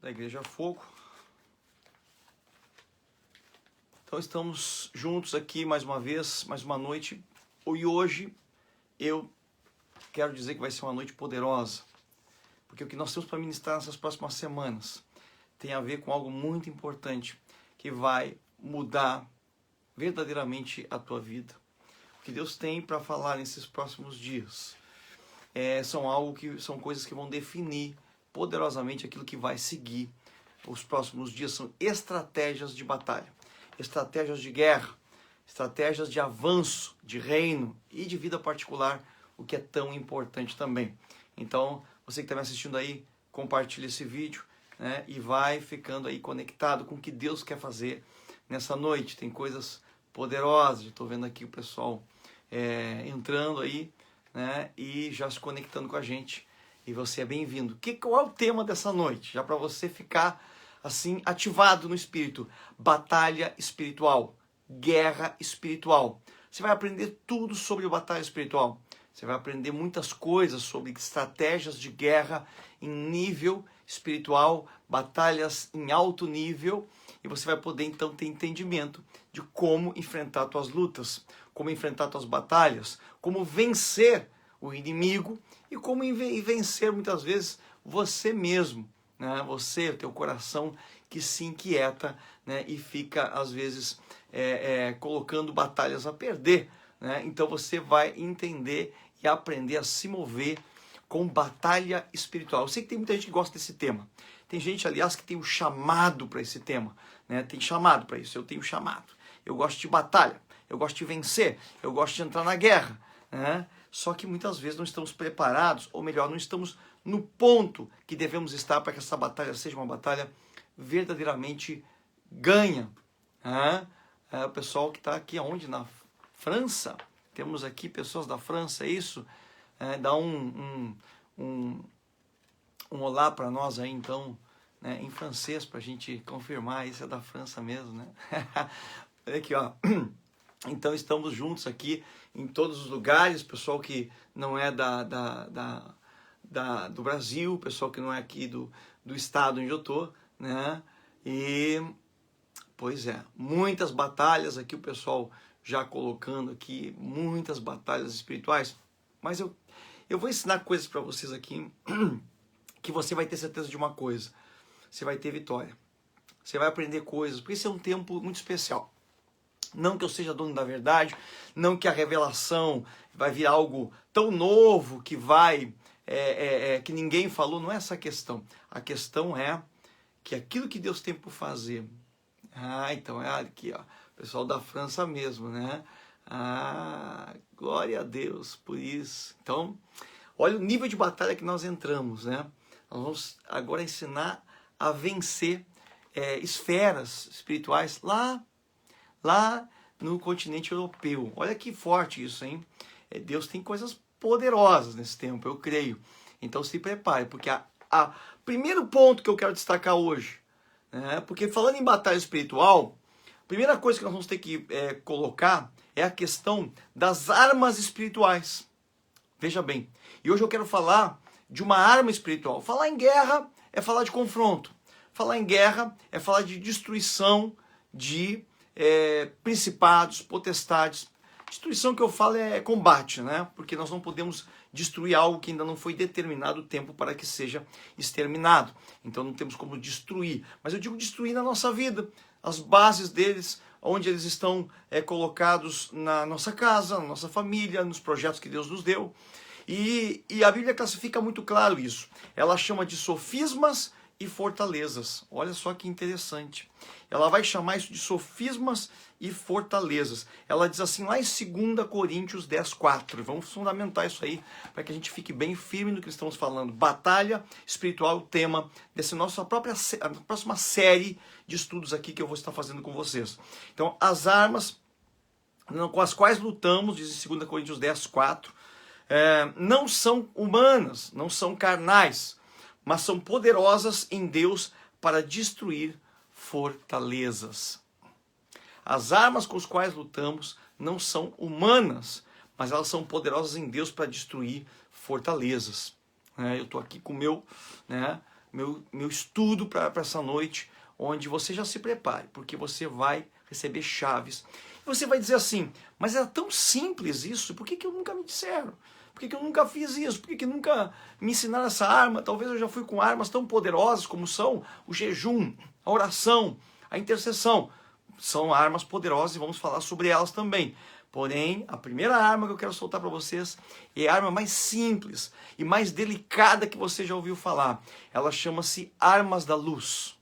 da Igreja Fogo. Então estamos juntos aqui mais uma vez, mais uma noite. E hoje eu quero dizer que vai ser uma noite poderosa, porque o que nós temos para ministrar nessas próximas semanas tem a ver com algo muito importante que vai mudar verdadeiramente a tua vida. O que Deus tem para falar nesses próximos dias são coisas que vão definir poderosamente aquilo que vai seguir. Os próximos dias são estratégias de batalha, estratégias de guerra, estratégias de avanço, de reino e de vida particular, o que é tão importante também. Então, você que está me assistindo aí, compartilha esse vídeo, né, e vai ficando aí conectado com o que Deus quer fazer nessa noite. Tem coisas poderosas, estou vendo aqui o pessoal entrando aí, né, e já se conectando com a gente. E você é bem-vindo. Qual é o tema dessa noite? Já para você ficar assim ativado no espírito. Batalha espiritual, guerra espiritual. Você vai aprender tudo sobre batalha espiritual. Você vai aprender muitas coisas sobre estratégias de guerra em nível espiritual, batalhas em alto nível, e você vai poder então ter entendimento de como enfrentar suas lutas, como enfrentar suas batalhas, como vencer o inimigo e como vencer muitas vezes você mesmo, né? Você, o teu coração que se inquieta, né? E fica às vezes colocando batalhas a perder, né? Então você vai entender e aprender a se mover com batalha espiritual. Eu sei que tem muita gente que gosta desse tema. Tem gente, aliás, que tem um chamado para esse tema, né? Tem chamado para isso. Eu tenho chamado. Eu gosto de batalha. Eu gosto de vencer. Eu gosto de entrar na guerra, né? Só que muitas vezes não estamos preparados, ou melhor, não estamos no ponto que devemos estar para que essa batalha seja uma batalha verdadeiramente ganha. Né? O pessoal que está aqui aonde? Na França. Temos aqui pessoas da França, é isso? Dá um olá para nós aí, então, né, em francês, para a gente confirmar, isso é da França mesmo, né? Olha aqui, ó. Então, estamos juntos aqui em todos os lugares, pessoal que não é do Brasil, pessoal que não é aqui do estado onde eu tô, né? E, pois é, muitas batalhas aqui, o pessoal já colocando aqui, muitas batalhas espirituais, mas eu vou ensinar coisas para vocês aqui que você vai ter certeza de uma coisa: você vai ter vitória, você vai aprender coisas, porque esse é um tempo muito especial. Não que eu seja dono da verdade, não que a revelação vai vir algo tão novo que que ninguém falou, não é essa a questão. A questão é que aquilo que Deus tem por fazer. Então é aqui, ó, pessoal da França mesmo, né? Glória a Deus por isso. Então, olha o nível de batalha que nós entramos, né? Nós vamos agora ensinar a vencer esferas espirituais lá no continente europeu. Olha que forte isso, hein? Deus tem coisas poderosas nesse tempo, eu creio. Então se prepare, porque o primeiro ponto que eu quero destacar hoje, né? Porque falando em batalha espiritual, a primeira coisa que nós vamos ter que colocar é a questão das armas espirituais. Veja bem, e hoje eu quero falar de uma arma espiritual. Falar em guerra é falar de confronto. Falar em guerra é falar de destruição de principados, potestades. Destruição que eu falo é combate, né? Porque nós não podemos destruir algo que ainda não foi determinado o tempo para que seja exterminado. Então não temos como destruir. Mas eu digo destruir na nossa vida. As bases deles, onde eles estão colocados na nossa casa, na nossa família, nos projetos que Deus nos deu. E a Bíblia classifica muito claro isso. Ela chama de sofismas e fortalezas. Olha só que interessante. Ela vai chamar isso de sofismas e fortalezas. Ela diz assim lá em 2 Coríntios 10:4. Vamos fundamentar isso aí para que a gente fique bem firme no que estamos falando. Batalha espiritual, o tema dessa nossa próxima série de estudos aqui que eu vou estar fazendo com vocês. Então, as armas com as quais lutamos, diz em 2 Coríntios 10:4, não são humanas, não são carnais, mas são poderosas em Deus para destruir fortalezas. As armas com as quais lutamos não são humanas, mas elas são poderosas em Deus para destruir fortalezas. Eu estou aqui com o meu meu estudo para essa noite, onde você já se prepare, porque você vai receber chaves. Você vai dizer assim, mas era tão simples isso, por que eu nunca me disseram? Por que eu nunca fiz isso? Por que nunca me ensinaram essa arma? Talvez eu já fui com armas tão poderosas como são o jejum, a oração, a intercessão. São armas poderosas e vamos falar sobre elas também. Porém, a primeira arma que eu quero soltar para vocês é a arma mais simples e mais delicada que você já ouviu falar. Ela chama-se armas da luz.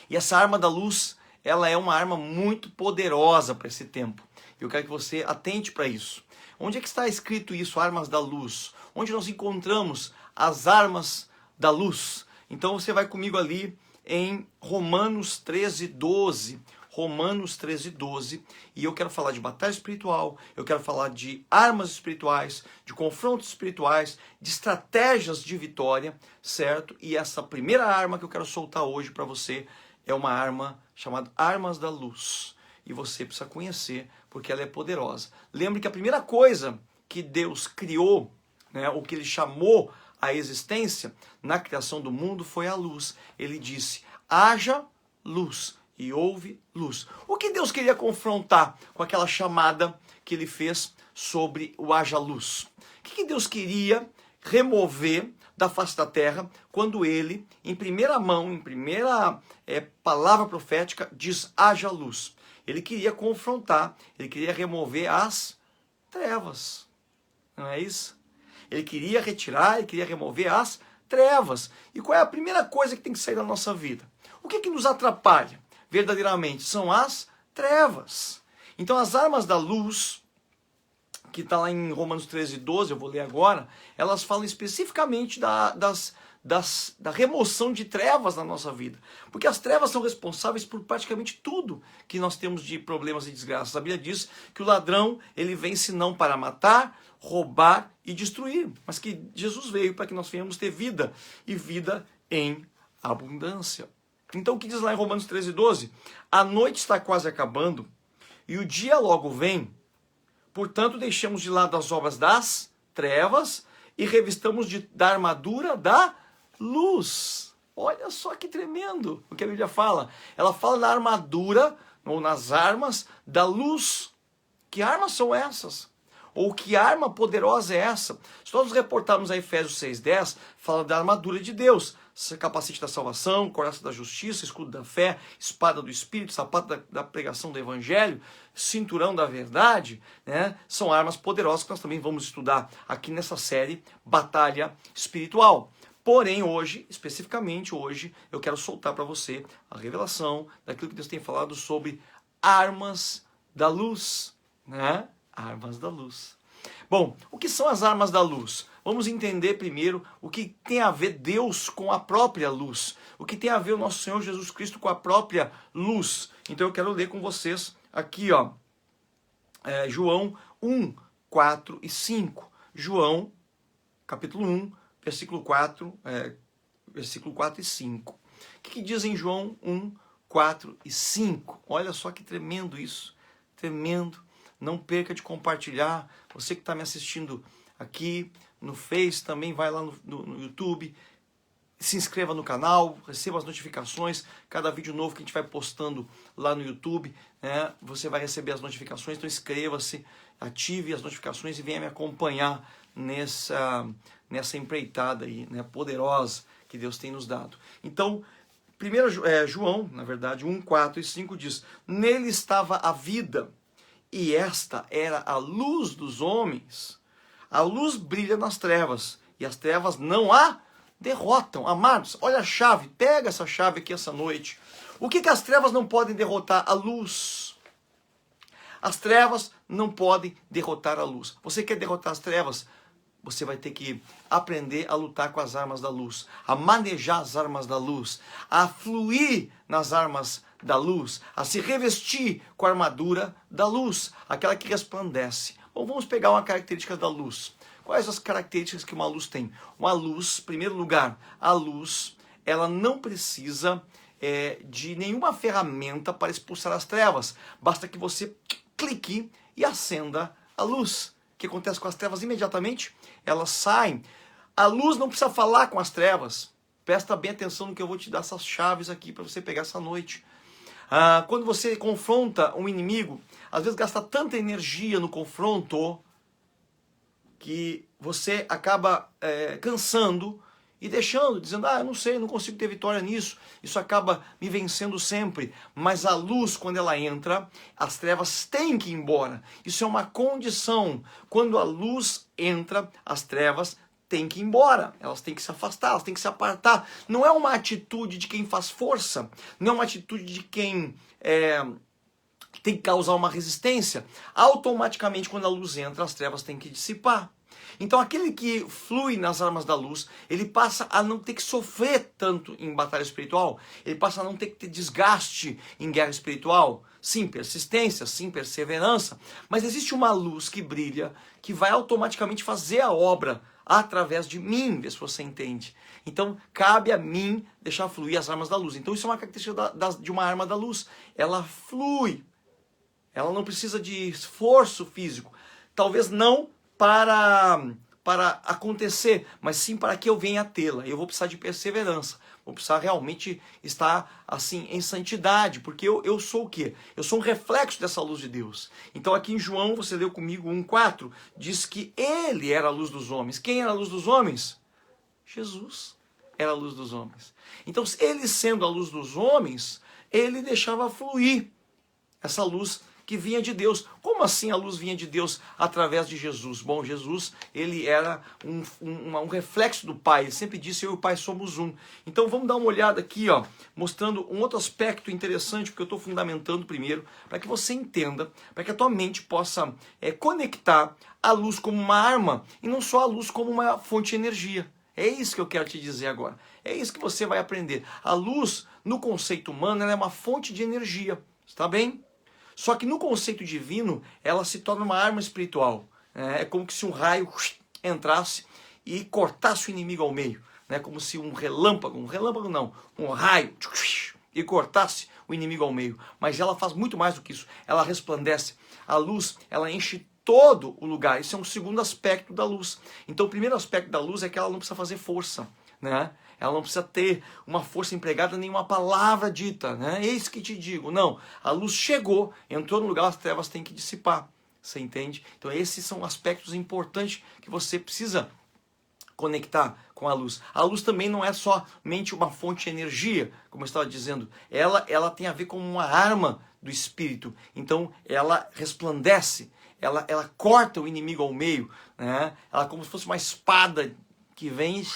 E essa arma da luz, ela é uma arma muito poderosa para esse tempo. Eu quero que você atente para isso. Onde é que está escrito isso, armas da luz? Onde nós encontramos as armas da luz? Então você vai comigo ali em Romanos 13:12. Romanos 13:12. E eu quero falar de batalha espiritual, eu quero falar de armas espirituais, de confrontos espirituais, de estratégias de vitória, certo? E essa primeira arma que eu quero soltar hoje para você é uma arma chamada armas da luz. E você precisa conhecer, porque ela é poderosa. Lembre que a primeira coisa que Deus criou, né, o que ele chamou à existência na criação do mundo foi a luz. Ele disse, haja luz, e houve luz. O que Deus queria confrontar com aquela chamada que ele fez sobre o haja luz? O que Deus queria remover da face da terra quando ele, em primeira mão, em primeira palavra profética, diz haja luz? Ele queria confrontar, ele queria remover as trevas, não é isso? Ele queria retirar, ele queria remover as trevas. E qual é a primeira coisa que tem que sair da nossa vida? O que nos atrapalha verdadeiramente? São as trevas. Então as armas da luz, que está lá em Romanos 13:12, eu vou ler agora, elas falam especificamente da remoção de trevas na nossa vida. Porque as trevas são responsáveis por praticamente tudo que nós temos de problemas e desgraças. A Bíblia diz que o ladrão, ele vem senão para matar, roubar e destruir. Mas que Jesus veio para que nós venhamos ter vida, e vida em abundância. Então o que diz lá em Romanos 13:12? A noite está quase acabando e o dia logo vem. Portanto, deixemos de lado as obras das trevas e revistamos da armadura da luz. Olha só que tremendo o que a Bíblia fala. Ela fala na armadura, ou nas armas da luz. Que armas são essas? Ou que arma poderosa é essa? Se nós nos reportarmos a Efésios 6:10, fala da armadura de Deus. Capacete da salvação, coraça da justiça, escudo da fé, espada do Espírito, sapato da pregação do Evangelho, cinturão da verdade, né? São armas poderosas que nós também vamos estudar aqui nessa série Batalha Espiritual. Porém, hoje, especificamente hoje, eu quero soltar para você a revelação daquilo que Deus tem falado sobre armas da luz, né? Armas da luz. Bom, o que são as armas da luz? Vamos entender primeiro o que tem a ver Deus com a própria luz. O que tem a ver o nosso Senhor Jesus Cristo com a própria luz. Então eu quero ler com vocês aqui, ó, João 1, 4 e 5. João, capítulo 1, versículo 4 e 5. O que diz em João 1, 4 e 5? Olha só que tremendo isso. Tremendo. Não perca de compartilhar. Você que está me assistindo aqui no Face, também vai lá no YouTube, se inscreva no canal, receba as notificações, cada vídeo novo que a gente vai postando lá no YouTube, né, você vai receber as notificações, então inscreva-se, ative as notificações e venha me acompanhar nessa empreitada aí, né, poderosa que Deus tem nos dado. Então, primeiro João, na verdade, 1, 4 e 5 diz, nele estava a vida, e esta era a luz dos homens. A luz brilha nas trevas, e as trevas não a derrotam. Amados, olha a chave, pega essa chave aqui essa noite. O que as trevas não podem derrotar? A luz. As trevas não podem derrotar a luz. Você quer derrotar as trevas? Você vai ter que aprender a lutar com as armas da luz, a manejar as armas da luz, a fluir nas armas da luz, a se revestir com a armadura da luz, aquela que resplandece. Ou vamos pegar uma característica da luz. Quais as características que uma luz tem? Uma luz, em primeiro lugar, a luz, ela não precisa de nenhuma ferramenta para expulsar as trevas. Basta que você clique e acenda a luz. O que acontece com as trevas imediatamente? Elas saem. A luz não precisa falar com as trevas. Presta bem atenção no que eu vou te dar essas chaves aqui para você pegar essa noite. Quando você confronta um inimigo, às vezes gasta tanta energia no confronto que você acaba cansando e deixando, dizendo, eu não sei, não consigo ter vitória nisso, isso acaba me vencendo sempre. Mas a luz, quando ela entra, as trevas têm que ir embora. Isso é uma condição. Quando a luz entra, as trevas têm que ir embora, elas têm que se afastar, elas têm que se apartar. Não é uma atitude de quem faz força, não é uma atitude de quem tem que causar uma resistência. Automaticamente, quando a luz entra, as trevas têm que dissipar. Então aquele que flui nas armas da luz, ele passa a não ter que sofrer tanto em batalha espiritual, ele passa a não ter que ter desgaste em guerra espiritual. Sim, persistência, sim, perseverança, mas existe uma luz que brilha, que vai automaticamente fazer a obra através de mim, vê se você entende. Então cabe a mim deixar fluir as armas da luz. Então isso é uma característica de uma arma da luz, ela flui, ela não precisa de esforço físico, talvez não para acontecer, mas sim para que eu venha a tê-la. Eu vou precisar de perseverança, vou precisar realmente estar assim em santidade, porque eu sou o quê? Eu sou um reflexo dessa luz de Deus. Então aqui em João, você leu comigo 1,4, diz que ele era a luz dos homens. Quem era a luz dos homens? Jesus era a luz dos homens. Então ele sendo a luz dos homens, ele deixava fluir essa luz que vinha de Deus. Como assim a luz vinha de Deus através de Jesus? Bom, Jesus, ele era um reflexo do Pai. Ele sempre disse, eu e o Pai somos um. Então vamos dar uma olhada aqui, mostrando um outro aspecto interessante, porque eu estou fundamentando primeiro, para que você entenda, para que a tua mente possa conectar a luz como uma arma, e não só a luz como uma fonte de energia. É isso que eu quero te dizer agora. É isso que você vai aprender. A luz, no conceito humano, ela é uma fonte de energia. Está bem? Só que no conceito divino, ela se torna uma arma espiritual. É como se um raio entrasse e cortasse o inimigo ao meio. Como se um relâmpago não, um raio, e cortasse o inimigo ao meio. Mas ela faz muito mais do que isso. Ela resplandece. A luz, ela enche todo o lugar. Isso é um segundo aspecto da luz. Então o primeiro aspecto da luz é que ela não precisa fazer força. Ela não precisa ter uma força empregada, nenhuma palavra dita, Eis que te digo. Não, a luz chegou, entrou no lugar, as trevas têm que dissipar. Você entende? Então esses são aspectos importantes que você precisa conectar com a luz. A luz também não é somente uma fonte de energia, como eu estava dizendo. Ela tem a ver com uma arma do Espírito. Então ela resplandece, ela corta o inimigo ao meio. Ela é como se fosse uma espada que vem e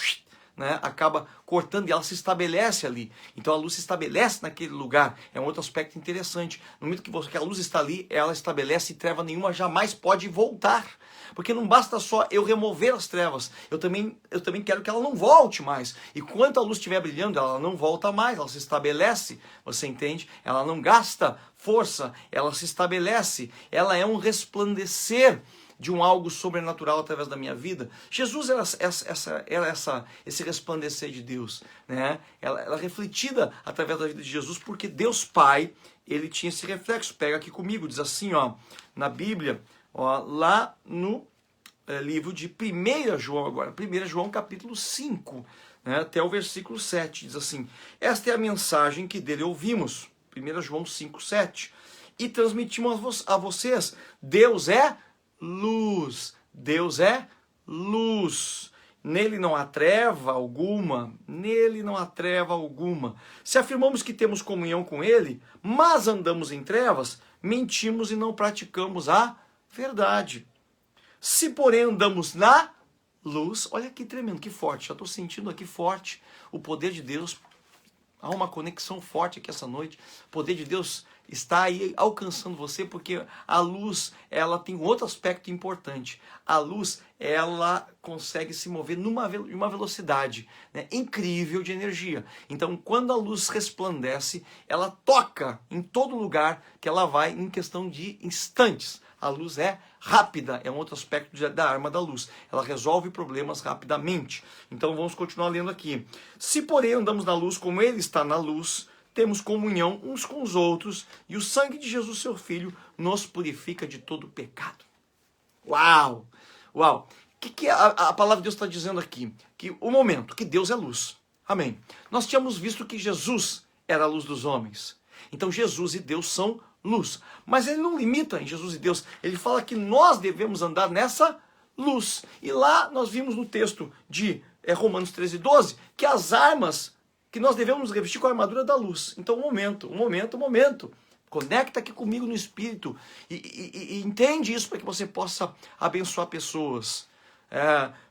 acaba cortando e ela se estabelece ali. Então a luz se estabelece naquele lugar. É um outro aspecto interessante. No momento que a luz está ali, ela estabelece e treva nenhuma jamais pode voltar. Porque não basta só eu remover as trevas. Eu também quero que ela não volte mais. E quando a luz estiver brilhando, ela não volta mais. Ela se estabelece. Você entende? Ela não gasta força. Ela se estabelece. Ela é um resplandecer de um algo sobrenatural através da minha vida. Jesus era esse resplandecer de Deus, Ela refletida através da vida de Jesus, porque Deus Pai, ele tinha esse reflexo. Pega aqui comigo, diz assim, na Bíblia, lá no livro de 1 João agora, 1 João capítulo 5, até o versículo 7, diz assim, esta é a mensagem que dele ouvimos, 1 João 5, 7, e transmitimos a vocês, Deus é luz, Deus é luz, nele não há treva alguma, se afirmamos que temos comunhão com ele, mas andamos em trevas, mentimos e não praticamos a verdade. Se porém andamos na luz, olha que tremendo, que forte, já estou sentindo aqui forte o poder de Deus. Há uma conexão forte aqui essa noite. O poder de Deus está aí alcançando você, porque a luz, ela tem um outro aspecto importante. A luz, ela consegue se mover numa velocidade incrível de energia. Então, quando a luz resplandece, ela toca em todo lugar que ela vai em questão de instantes. A luz é rápida, é um outro aspecto da arma da luz. Ela resolve problemas rapidamente. Então vamos continuar lendo aqui. Se porém andamos na luz como ele está na luz, temos comunhão uns com os outros, e o sangue de Jesus, seu Filho, nos purifica de todo pecado. Uau! Uau! O que a palavra de Deus está dizendo aqui? Que o momento que Deus é luz. Amém. Nós tínhamos visto que Jesus era a luz dos homens. Então Jesus e Deus são luz. Mas ele não limita em Jesus e Deus. Ele fala que nós devemos andar nessa luz. E lá nós vimos no texto de Romanos 13:12 que as armas que nós devemos nos revestir com a armadura da luz. Então, um momento. Conecta aqui comigo no Espírito e entende isso para que você possa abençoar pessoas.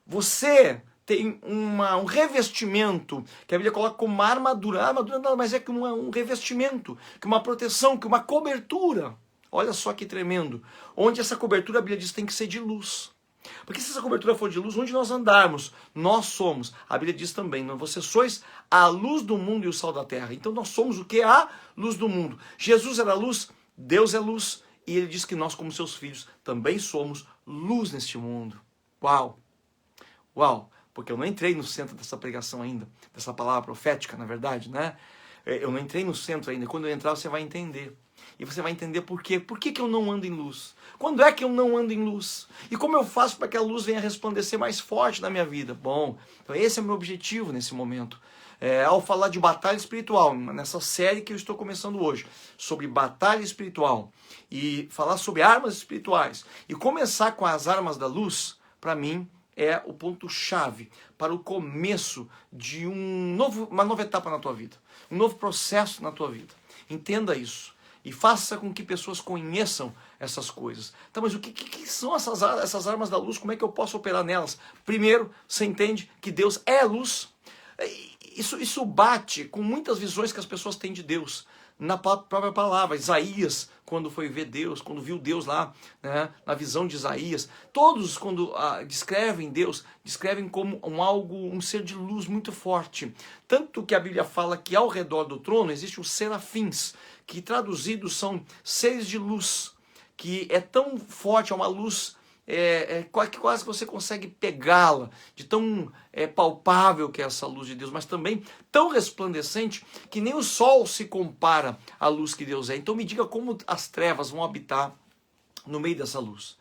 Você tem um revestimento que a Bíblia coloca como uma armadura. A armadura nada mais é que um revestimento, que uma proteção, que uma cobertura. Olha só que tremendo. Onde essa cobertura, a Bíblia diz, tem que ser de luz. Porque se essa cobertura for de luz, onde nós andarmos, nós somos. A Bíblia diz também, vocês sois a luz do mundo e o sal da terra. Então nós somos o que? A luz do mundo. Jesus era luz, Deus é luz, e ele diz que nós, como seus filhos, também somos luz neste mundo. Uau! Uau! Porque eu não entrei no centro dessa pregação ainda, dessa palavra profética, na verdade, né? Eu não entrei no centro ainda. Quando eu entrar, você vai entender. E você vai entender por quê. Por que eu não ando em luz? Quando é que eu não ando em luz? E como eu faço para que a luz venha resplandecer mais forte na minha vida? Bom, então esse é o meu objetivo nesse momento. Ao falar de batalha espiritual, nessa série que eu estou começando hoje, sobre batalha espiritual, e falar sobre armas espirituais, e começar com as armas da luz, para mim, é o ponto-chave para o começo de uma nova etapa na tua vida, um novo processo na tua vida. Entenda isso e faça com que pessoas conheçam essas coisas. Tá, mas o que são essas armas da luz? Como é que eu posso operar nelas? Primeiro, você entende que Deus é luz. Isso bate com muitas visões que as pessoas têm de Deus. Na própria palavra, Isaías, quando foi ver Deus, quando viu Deus lá, né, na visão de Isaías, todos quando descrevem Deus, descrevem como um ser de luz muito forte. Tanto que a Bíblia fala que ao redor do trono existem os serafins, que traduzidos são seres de luz, que é tão forte, é uma luz que quase você consegue pegá-la, de tão palpável que é essa luz de Deus, mas também tão resplandecente que nem o sol se compara à luz que Deus é. Então me diga como as trevas vão habitar no meio dessa luz.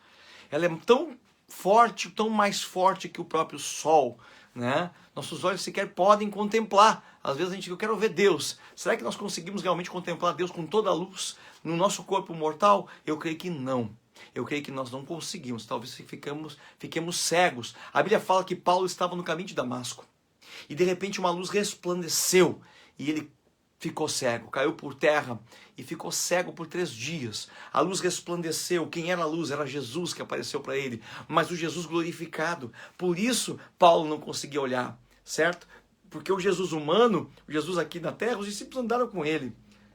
Ela é tão forte, tão mais forte que o próprio sol, né? Nossos olhos sequer podem contemplar. Às vezes a gente diz, eu quero ver Deus. Será que nós conseguimos realmente contemplar Deus com toda a luz no nosso corpo mortal? Eu creio que não. Eu creio que nós não conseguimos, talvez fiquemos cegos. A Bíblia fala que Paulo estava no caminho de Damasco e de repente uma luz resplandeceu e ele ficou cego, caiu por terra e ficou cego por 3 dias. A luz resplandeceu. Quem era a luz? Era Jesus que apareceu para ele, mas o Jesus glorificado. Por isso Paulo não conseguia olhar, certo? Porque o Jesus humano, o Jesus aqui na terra, os discípulos andaram com ele.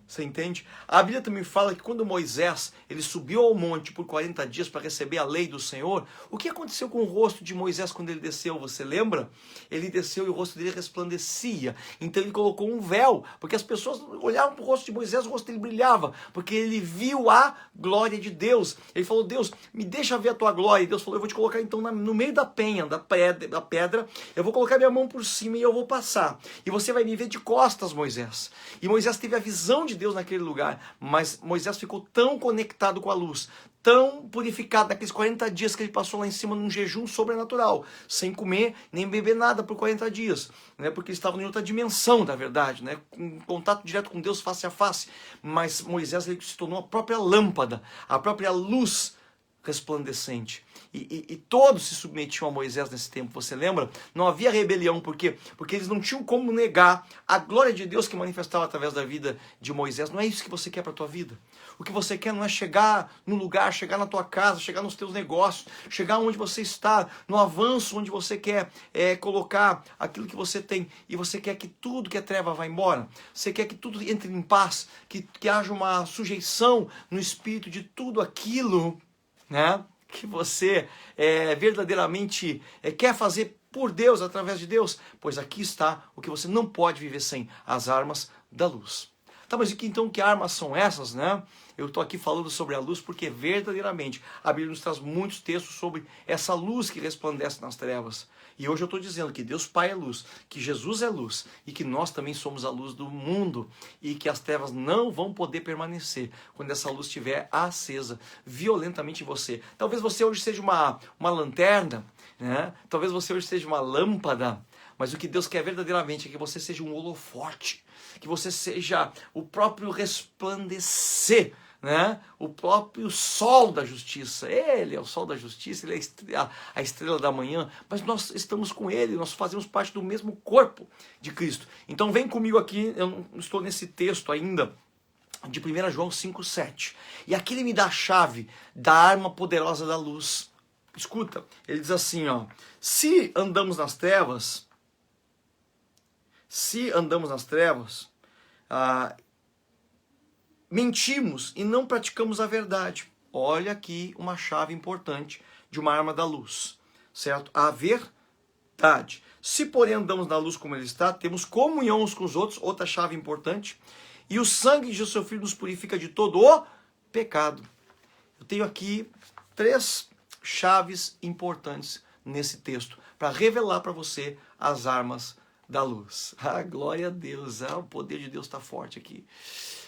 Você entende? A Bíblia também fala que quando Moisés ele subiu ao monte por 40 dias para receber a lei do Senhor, o que aconteceu com o rosto de Moisés quando ele desceu? Você lembra? Ele desceu e o rosto dele resplandecia. Então ele colocou um véu, porque as pessoas olhavam para o rosto de Moisés, o rosto dele brilhava, porque ele viu a glória de Deus. Ele falou, Deus, me deixa ver a tua glória. E Deus falou, eu vou te colocar então no meio da penha, da pedra, eu vou colocar minha mão por cima e eu vou passar. E você vai me ver de costas, Moisés. E Moisés teve a visão de Deus naquele lugar, mas Moisés ficou tão conectado com a luz, tão purificado naqueles 40 dias que ele passou lá em cima num jejum sobrenatural, sem comer nem beber nada por 40 dias, né? Porque eles estavam em outra dimensão, na verdade, né? Com contato direto com Deus face a face. Mas Moisés ele se tornou a própria lâmpada, a própria luz resplandecente. E todos se submetiam a Moisés nesse tempo, você lembra? Não havia rebelião, por quê? Porque eles não tinham como negar a glória de Deus que manifestava através da vida de Moisés. Não é isso que você quer para a tua vida. O que você quer não é chegar no lugar, chegar na tua casa, chegar nos teus negócios, chegar onde você está, no avanço onde você quer colocar aquilo que você tem, e você quer que tudo que é treva vá embora. Você quer que tudo entre em paz, que haja uma sujeição no espírito de tudo aquilo, né, que você verdadeiramente quer fazer por Deus, através de Deus. Pois aqui está o que você não pode viver sem: as armas da luz. Tá, mas então que armas são essas, né? Eu estou aqui falando sobre a luz porque verdadeiramente a Bíblia nos traz muitos textos sobre essa luz que resplandece nas trevas. E hoje eu estou dizendo que Deus Pai é luz, que Jesus é luz e que nós também somos a luz do mundo, e que as trevas não vão poder permanecer quando essa luz estiver acesa violentamente em você. Talvez você hoje seja uma lanterna, né? Talvez você hoje seja uma lâmpada, Mas o que Deus quer verdadeiramente é que você seja um holofote, que você seja o próprio resplandecer, né? O próprio sol da justiça. Ele é o sol da justiça, ele é a estrela da manhã, mas nós estamos com ele, nós fazemos parte do mesmo corpo de Cristo. Então vem comigo aqui, eu não estou nesse texto ainda, de 1 João 5,7. E aqui ele me dá a chave da arma poderosa da luz. Escuta, ele diz assim, ó: se andamos nas trevas, mentimos e não praticamos a verdade. Olha aqui uma chave importante de uma arma da luz, certo? A verdade. Se porém andamos na luz como ele está, temos comunhão uns com os outros, outra chave importante, e o sangue de Jesus, seu Filho, nos purifica de todo o pecado. Eu tenho aqui 3 chaves importantes nesse texto, para revelar para você as armas da luz. Ah, glória a Deus, o poder de Deus está forte aqui.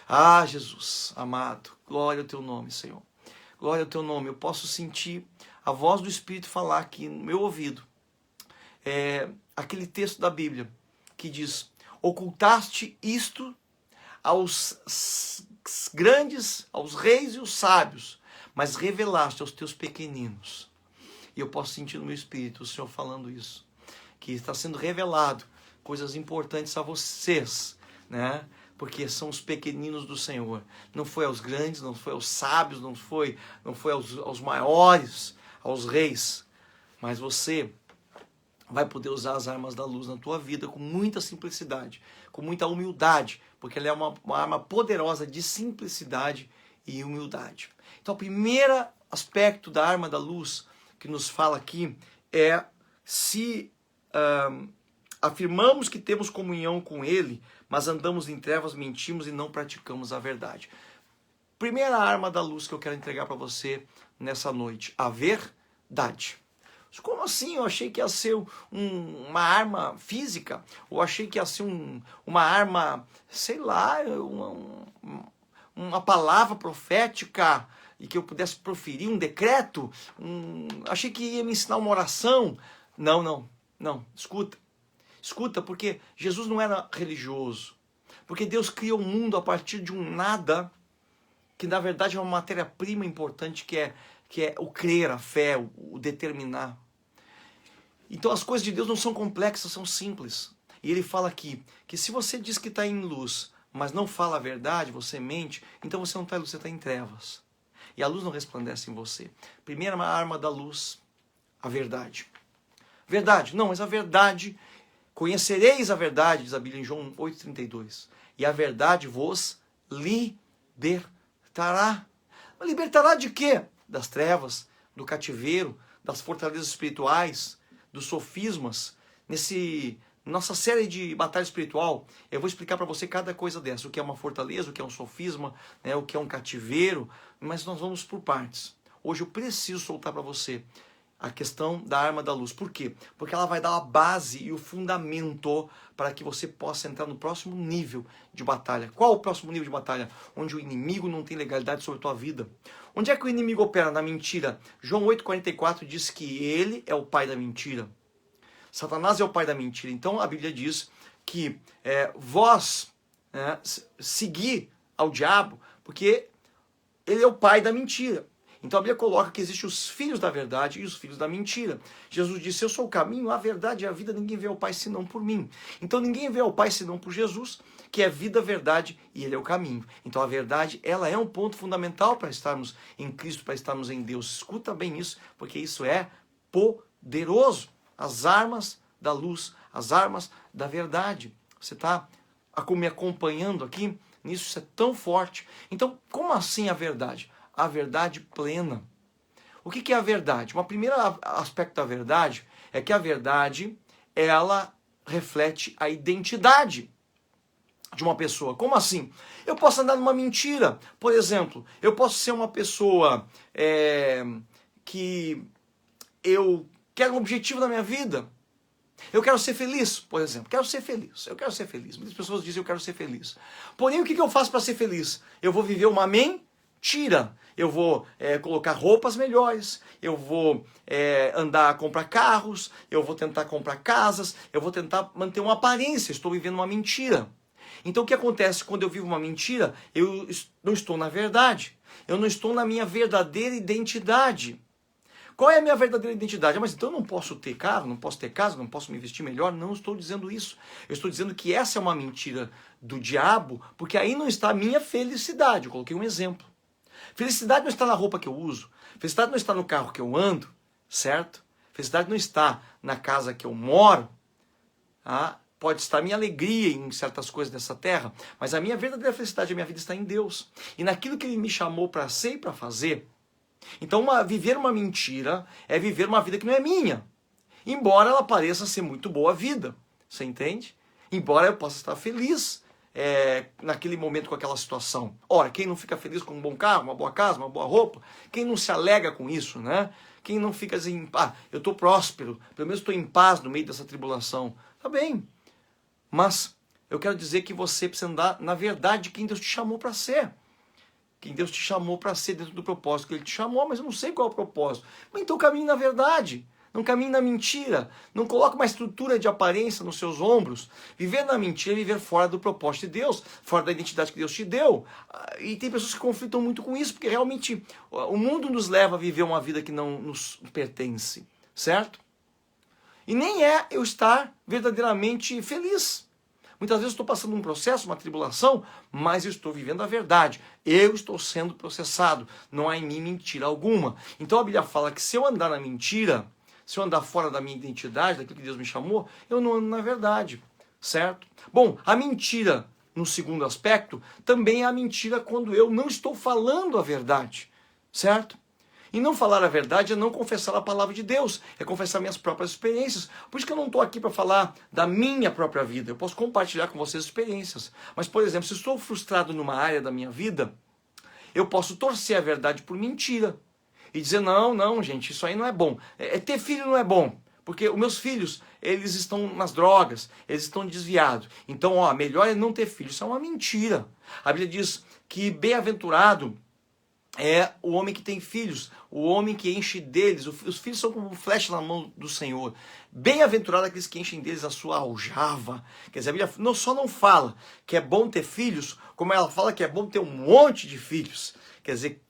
Ah, Jesus, amado, glória ao teu nome, Senhor. Glória ao teu nome. Eu posso sentir a voz do Espírito falar aqui no meu ouvido. Aquele texto da Bíblia que diz: ocultaste isto aos grandes, aos reis e os sábios, mas revelaste aos teus pequeninos. E eu posso sentir no meu espírito o Senhor falando isso, que está sendo revelado coisas importantes a vocês, né? Porque são os pequeninos do Senhor. Não foi aos grandes, não foi aos sábios, não foi aos maiores, aos reis, mas você vai poder usar as armas da luz na tua vida com muita simplicidade, com muita humildade, porque ela é uma arma poderosa de simplicidade e humildade. Então, o primeiro aspecto da arma da luz que nos fala aqui é: se afirmamos que temos comunhão com Ele, mas andamos em trevas, mentimos e não praticamos a verdade. Primeira arma da luz que eu quero entregar para você nessa noite: a verdade. Como assim? Eu achei que ia ser uma arma física, ou achei que ia ser uma arma, sei lá, uma palavra profética, e que eu pudesse proferir um decreto. Achei que ia me ensinar uma oração. Não, escuta, porque Jesus não era religioso, porque Deus criou o mundo a partir de um nada, que na verdade é uma matéria-prima importante, que é o crer, a fé, o determinar. Então as coisas de Deus não são complexas, são simples. E ele fala aqui que se você diz que está em luz, mas não fala a verdade, você mente, então você não está em luz, você está em trevas. E a luz não resplandece em você. Primeira arma da luz, a verdade. Verdade, não, mas a verdade, conhecereis a verdade, diz a Bíblia em João 8,32. E a verdade vos libertará. Libertará de quê? Das trevas, do cativeiro, das fortalezas espirituais, dos sofismas. Nossa série de batalha espiritual, eu vou explicar para você cada coisa dessa, o que é uma fortaleza, o que é um sofisma, né, o que é um cativeiro, mas nós vamos por partes. Hoje eu preciso soltar para você a questão da arma da luz. Por quê? Porque ela vai dar a base e o fundamento para que você possa entrar no próximo nível de batalha. Qual o próximo nível de batalha? Onde o inimigo não tem legalidade sobre a tua vida. Onde é que o inimigo opera? Na mentira. João 8,44 diz que ele é o pai da mentira. Satanás é o pai da mentira. Então a Bíblia diz que vós seguir ao diabo, porque ele é o pai da mentira. Então a Bíblia coloca que existem os filhos da verdade e os filhos da mentira. Jesus disse: eu sou o caminho, a verdade e a vida, ninguém vê ao Pai senão por mim. Então ninguém vê ao Pai senão por Jesus, que é vida, verdade, e Ele é o caminho. Então a verdade, ela é um ponto fundamental para estarmos em Cristo, para estarmos em Deus. Escuta bem isso, porque isso é poderoso. As armas da luz, as armas da verdade. Você está me acompanhando aqui? Nisso, isso é tão forte. Então, como assim a verdade? A verdade plena. O que é a verdade? Um primeiro aspecto da verdade é que a verdade, ela reflete a identidade de uma pessoa. Como assim? Eu posso andar numa mentira. Por exemplo, eu posso ser uma pessoa que eu quero um objetivo na minha vida. Eu quero ser feliz, por exemplo. Eu quero ser feliz. Muitas pessoas dizem eu quero ser feliz. Porém, o que eu faço para ser feliz? Eu vou viver uma mentira. mentira. Eu vou colocar roupas melhores, eu vou comprar carros, eu vou tentar comprar casas, eu vou tentar manter uma aparência, estou vivendo uma mentira. Então o que acontece quando eu vivo uma mentira? Eu não estou na verdade, eu não estou na minha verdadeira identidade. Qual é a minha verdadeira identidade? Mas então eu não posso ter carro, não posso ter casa, não posso me vestir melhor? Não estou dizendo isso. Eu estou dizendo que essa é uma mentira do diabo, porque aí não está a minha felicidade. Eu coloquei um exemplo. Felicidade não está na roupa que eu uso. Felicidade não está no carro que eu ando, certo? Felicidade não está na casa que eu moro. Pode estar a minha alegria em certas coisas dessa terra, mas a minha verdadeira felicidade, a minha vida está em Deus. E naquilo que Ele me chamou para ser e para fazer. Então, viver uma mentira é viver uma vida que não é minha. Embora ela pareça ser muito boa vida. Você entende? Embora eu possa estar feliz naquele momento com aquela situação. Ora, quem não fica feliz com um bom carro, uma boa casa, uma boa roupa? Quem não se alega com isso, né? Quem não fica assim, eu estou próspero, pelo menos estou em paz no meio dessa tribulação. Tá bem. Mas eu quero dizer que você precisa andar na verdade de quem Deus te chamou para ser. Quem Deus te chamou para ser dentro do propósito que Ele te chamou, mas eu não sei qual é o propósito. Mas então caminhe na verdade, não caminhe na mentira, não coloque uma estrutura de aparência nos seus ombros. Viver na mentira é viver fora do propósito de Deus, fora da identidade que Deus te deu. E tem pessoas que conflitam muito com isso, porque realmente o mundo nos leva a viver uma vida que não nos pertence, certo? E nem é eu estar verdadeiramente feliz. Muitas vezes eu estou passando um processo, uma tribulação, mas eu estou vivendo a verdade. Eu estou sendo processado. Não há em mim mentira alguma. Então a Bíblia fala que se eu andar na mentira, se eu andar fora da minha identidade, daquilo que Deus me chamou, eu não ando na verdade. Certo? Bom, a mentira, no segundo aspecto, também é a mentira quando eu não estou falando a verdade. Certo? E não falar a verdade é não confessar a palavra de Deus, é confessar minhas próprias experiências. Por isso que eu não estou aqui para falar da minha própria vida. Eu posso compartilhar com vocês experiências. Mas, por exemplo, se estou frustrado numa área da minha vida, eu posso torcer a verdade por mentira. E dizer, não, gente, isso aí não é bom. Ter filho não é bom. Porque os meus filhos, eles estão nas drogas, eles estão desviados. Então, melhor é não ter filho. Isso é uma mentira. A Bíblia diz que bem-aventurado é o homem que tem filhos, o homem que enche deles, os filhos são como flecha na mão do Senhor. Bem-aventurado aqueles que enchem deles a sua aljava. Quer dizer, a Bíblia não fala que é bom ter filhos, como ela fala que é bom ter um monte de filhos. Quer dizer,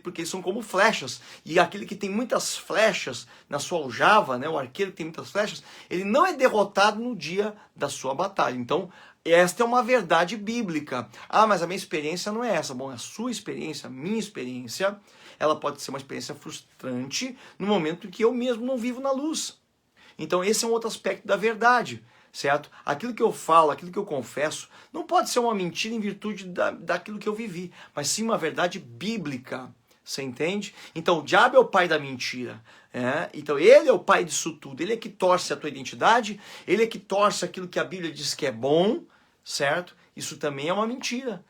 porque eles são como flechas. E aquele que tem muitas flechas na sua aljava, né, o arqueiro que tem muitas flechas, ele não é derrotado no dia da sua batalha. Então, esta é uma verdade bíblica. Mas a minha experiência não é essa. Bom, a sua experiência, a minha experiência, ela pode ser uma experiência frustrante no momento em que eu mesmo não vivo na luz. Então esse é um outro aspecto da verdade, certo? Aquilo que eu falo, aquilo que eu confesso, não pode ser uma mentira em virtude daquilo que eu vivi, mas sim uma verdade bíblica. Você entende? Então o diabo é o pai da mentira. Então ele é o pai disso tudo. Ele é que torce a tua identidade, ele é que torce aquilo que a Bíblia diz que é bom, certo? Isso também é uma mentira.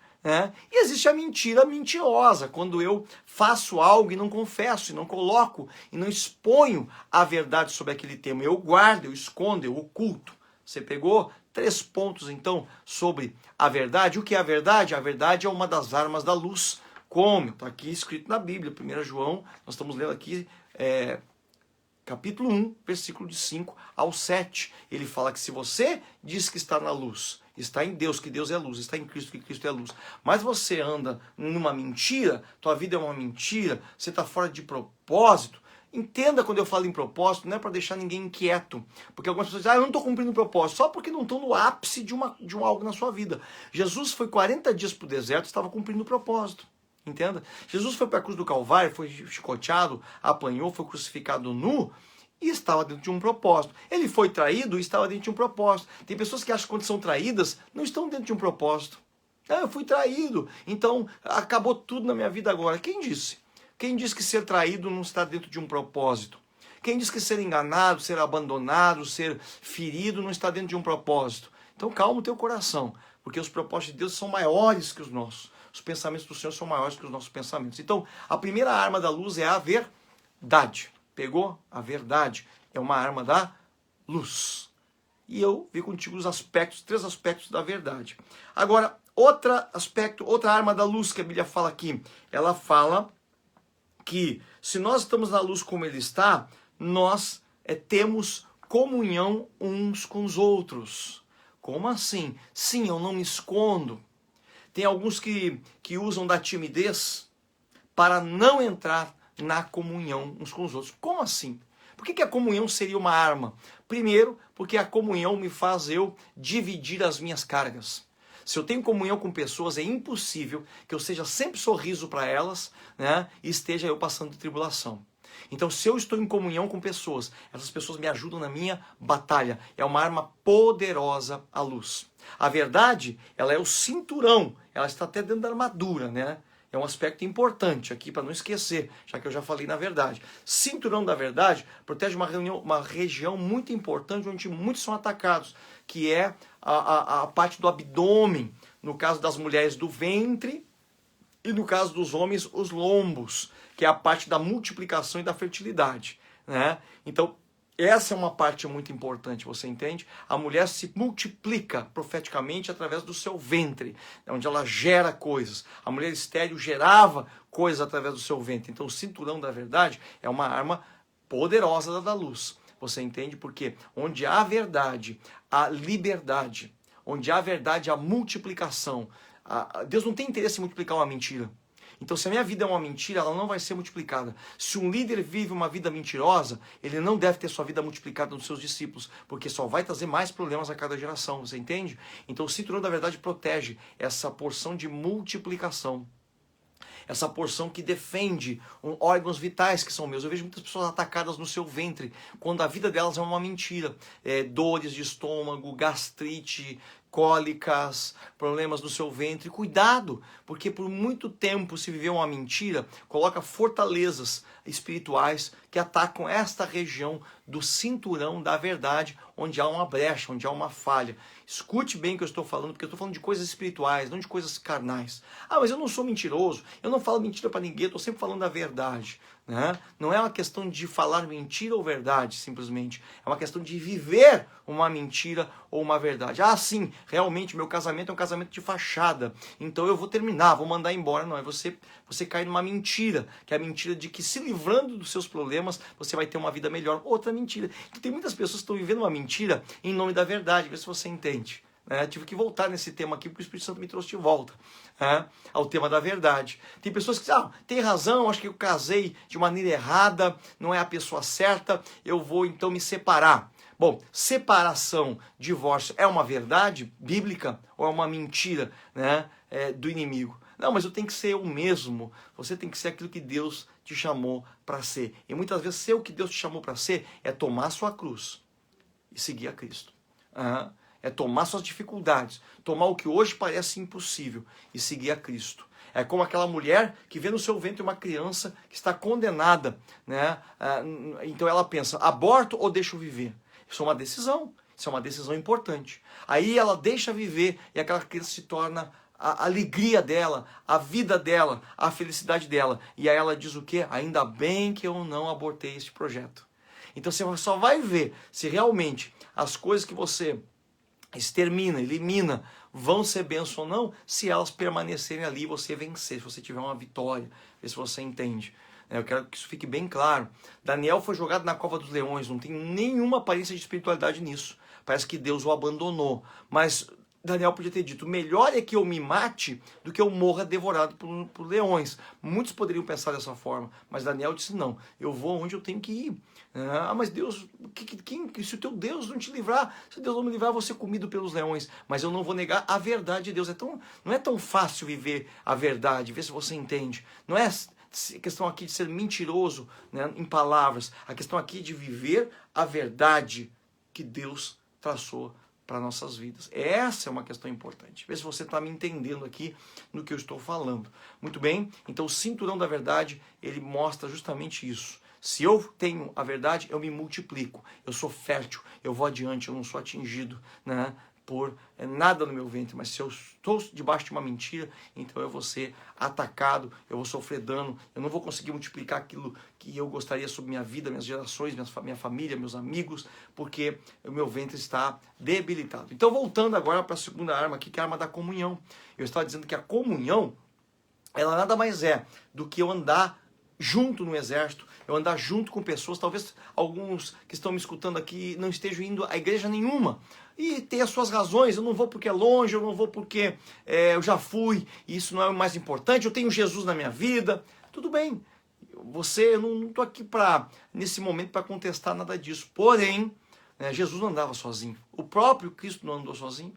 E existe a mentira mentirosa, quando eu faço algo e não confesso, e não coloco, e não exponho a verdade sobre aquele tema. Eu guardo, eu escondo, eu oculto. Você pegou 3 pontos então sobre a verdade. O que é a verdade? A verdade é uma das armas da luz. Como? Está aqui escrito na Bíblia, 1 João, nós estamos lendo aqui capítulo 1, versículo de 5 ao 7. Ele fala que se você diz que está na luz, está em Deus, que Deus é luz, está em Cristo, que Cristo é luz, mas você anda numa mentira, tua vida é uma mentira, você está fora de propósito. Entenda quando eu falo em propósito, não é para deixar ninguém inquieto, porque algumas pessoas dizem, eu não estou cumprindo o propósito, só porque não estão no ápice de um algo na sua vida. Jesus foi 40 dias para o deserto, estava cumprindo o propósito. Entenda? Jesus foi para a cruz do Calvário, foi chicoteado, apanhou, foi crucificado nu e estava dentro de um propósito. Ele foi traído e estava dentro de um propósito. Tem pessoas que acham que quando são traídas, não estão dentro de um propósito. Eu fui traído, então acabou tudo na minha vida agora. Quem disse? Quem disse que ser traído não está dentro de um propósito? Quem disse que ser enganado, ser abandonado, ser ferido não está dentro de um propósito? Então calma o teu coração, porque os propósitos de Deus são maiores que os nossos. Os pensamentos do Senhor são maiores que os nossos pensamentos. Então, a primeira arma da luz é a verdade. Pegou? A verdade é uma arma da luz. e eu vi contigo os aspectos, 3 aspectos da verdade. Agora, outro aspecto, outra arma da luz que a Bíblia fala aqui, ela fala que se nós estamos na luz como ele está, nós temos comunhão uns com os outros. Como assim? Sim, eu não me escondo. Tem alguns que usam da timidez para não entrar na comunhão uns com os outros. Como assim? Por que a comunhão seria uma arma? Primeiro, porque a comunhão me faz eu dividir as minhas cargas. Se eu tenho comunhão com pessoas, é impossível que eu seja sempre sorriso para elas, né, e esteja eu passando tribulação. Então, se eu estou em comunhão com pessoas, essas pessoas me ajudam na minha batalha. É uma arma poderosa à luz. A verdade, ela é o cinturão, ela está até dentro da armadura, né? É um aspecto importante aqui para não esquecer, já que eu já falei na verdade. Cinturão da verdade protege uma região muito importante onde muitos são atacados, que é a parte do abdômen, no caso das mulheres do ventre e no caso dos homens os lombos, que é a parte da multiplicação e da fertilidade, né? Então, essa é uma parte muito importante, você entende? A mulher se multiplica profeticamente através do seu ventre, onde ela gera coisas. A mulher estéril gerava coisas através do seu ventre. Então o cinturão da verdade é uma arma poderosa da luz. Você entende? Porque onde há verdade, há liberdade. Onde há verdade, há multiplicação. Deus não tem interesse em multiplicar uma mentira. Então, se a minha vida é uma mentira, ela não vai ser multiplicada. Se um líder vive uma vida mentirosa, ele não deve ter sua vida multiplicada nos seus discípulos, porque só vai trazer mais problemas a cada geração, você entende? Então, o cinturão da verdade protege essa porção de multiplicação. Essa porção que defende órgãos vitais que são meus. Eu vejo muitas pessoas atacadas no seu ventre, quando a vida delas é uma mentira. Dores de estômago, gastrite, cólicas, problemas no seu ventre. Cuidado, porque por muito tempo se viveu uma mentira, coloca fortalezas espirituais que atacam esta região do cinturão da verdade, onde há uma brecha, onde há uma falha. Escute bem o que eu estou falando, porque eu estou falando de coisas espirituais, não de coisas carnais. Ah, mas eu não sou mentiroso, eu não falo mentira para ninguém, eu estou sempre falando a verdade. Né? Não é uma questão de falar mentira ou verdade, simplesmente. É uma questão de viver uma mentira ou uma verdade. Ah, sim, realmente meu casamento é um casamento de fachada, então eu vou terminar, vou mandar embora. Não, é você cair numa mentira, que é a mentira de que se livrando dos seus problemas, você vai ter uma vida melhor. Outra mentira. Então, tem muitas pessoas que estão vivendo uma mentira em nome da verdade, vê se você entende. Tive que voltar nesse tema aqui, porque o Espírito Santo me trouxe de volta ao tema da verdade. Tem pessoas que dizem, tem razão, acho que eu casei de maneira errada, não é a pessoa certa, eu vou então me separar. Bom, separação, divórcio, é uma verdade bíblica ou é uma mentira, né, do inimigo? Não, mas eu tenho que ser eu mesmo, você tem que ser aquilo que Deus te chamou para ser. E muitas vezes ser o que Deus te chamou para ser é tomar a sua cruz e seguir a Cristo. É tomar suas dificuldades, tomar o que hoje parece impossível e seguir a Cristo. É como aquela mulher que vê no seu ventre uma criança que está condenada, né? Então ela pensa, aborto ou deixo viver? Isso é uma decisão importante. Aí ela deixa viver e aquela criança se torna a alegria dela, a vida dela, a felicidade dela. E aí ela diz o quê? Ainda bem que eu não abortei este projeto. Então você só vai ver se realmente as coisas que você extermina, elimina, vão ser bênção ou não, se elas permanecerem ali e você vencer, se você tiver uma vitória, vê se você entende. Eu quero que isso fique bem claro. Daniel foi jogado na cova dos leões, não tem nenhuma aparência de espiritualidade nisso. Parece que Deus o abandonou. Mas Daniel podia ter dito, melhor é que eu me mate do que eu morra devorado por leões. Muitos poderiam pensar dessa forma, mas Daniel disse, não, eu vou onde eu tenho que ir. Mas Deus, se o teu Deus não te livrar, se Deus não me livrar, eu vou ser comido pelos leões. Mas eu não vou negar a verdade de Deus. Não é tão fácil viver a verdade, vê se você entende. Não é questão aqui de ser mentiroso, né, em palavras. A questão aqui de viver a verdade que Deus traçou para nossas vidas. Essa é uma questão importante. Vê se você está me entendendo aqui no que eu estou falando. Muito bem? Então o cinturão da verdade, ele mostra justamente isso. Se eu tenho a verdade, eu me multiplico. Eu sou fértil, eu vou adiante, eu não sou atingido, né, por nada no meu ventre, mas se eu estou debaixo de uma mentira, então eu vou ser atacado, eu vou sofrer dano, eu não vou conseguir multiplicar aquilo que eu gostaria sobre minha vida, minhas gerações, minha família, meus amigos, porque o meu ventre está debilitado. Então, voltando agora para a segunda arma aqui, que é a arma da comunhão. Eu estava dizendo que a comunhão, ela nada mais é do que eu andar junto no exército, eu andar junto com pessoas. Talvez alguns que estão me escutando aqui não estejam indo a igreja nenhuma, e tem as suas razões. Eu não vou porque é longe, eu não vou porque eu já fui, e isso não é o mais importante, eu tenho Jesus na minha vida. Tudo bem, eu não estou aqui nesse momento para contestar nada disso. Porém, Jesus não andava sozinho, o próprio Cristo não andou sozinho.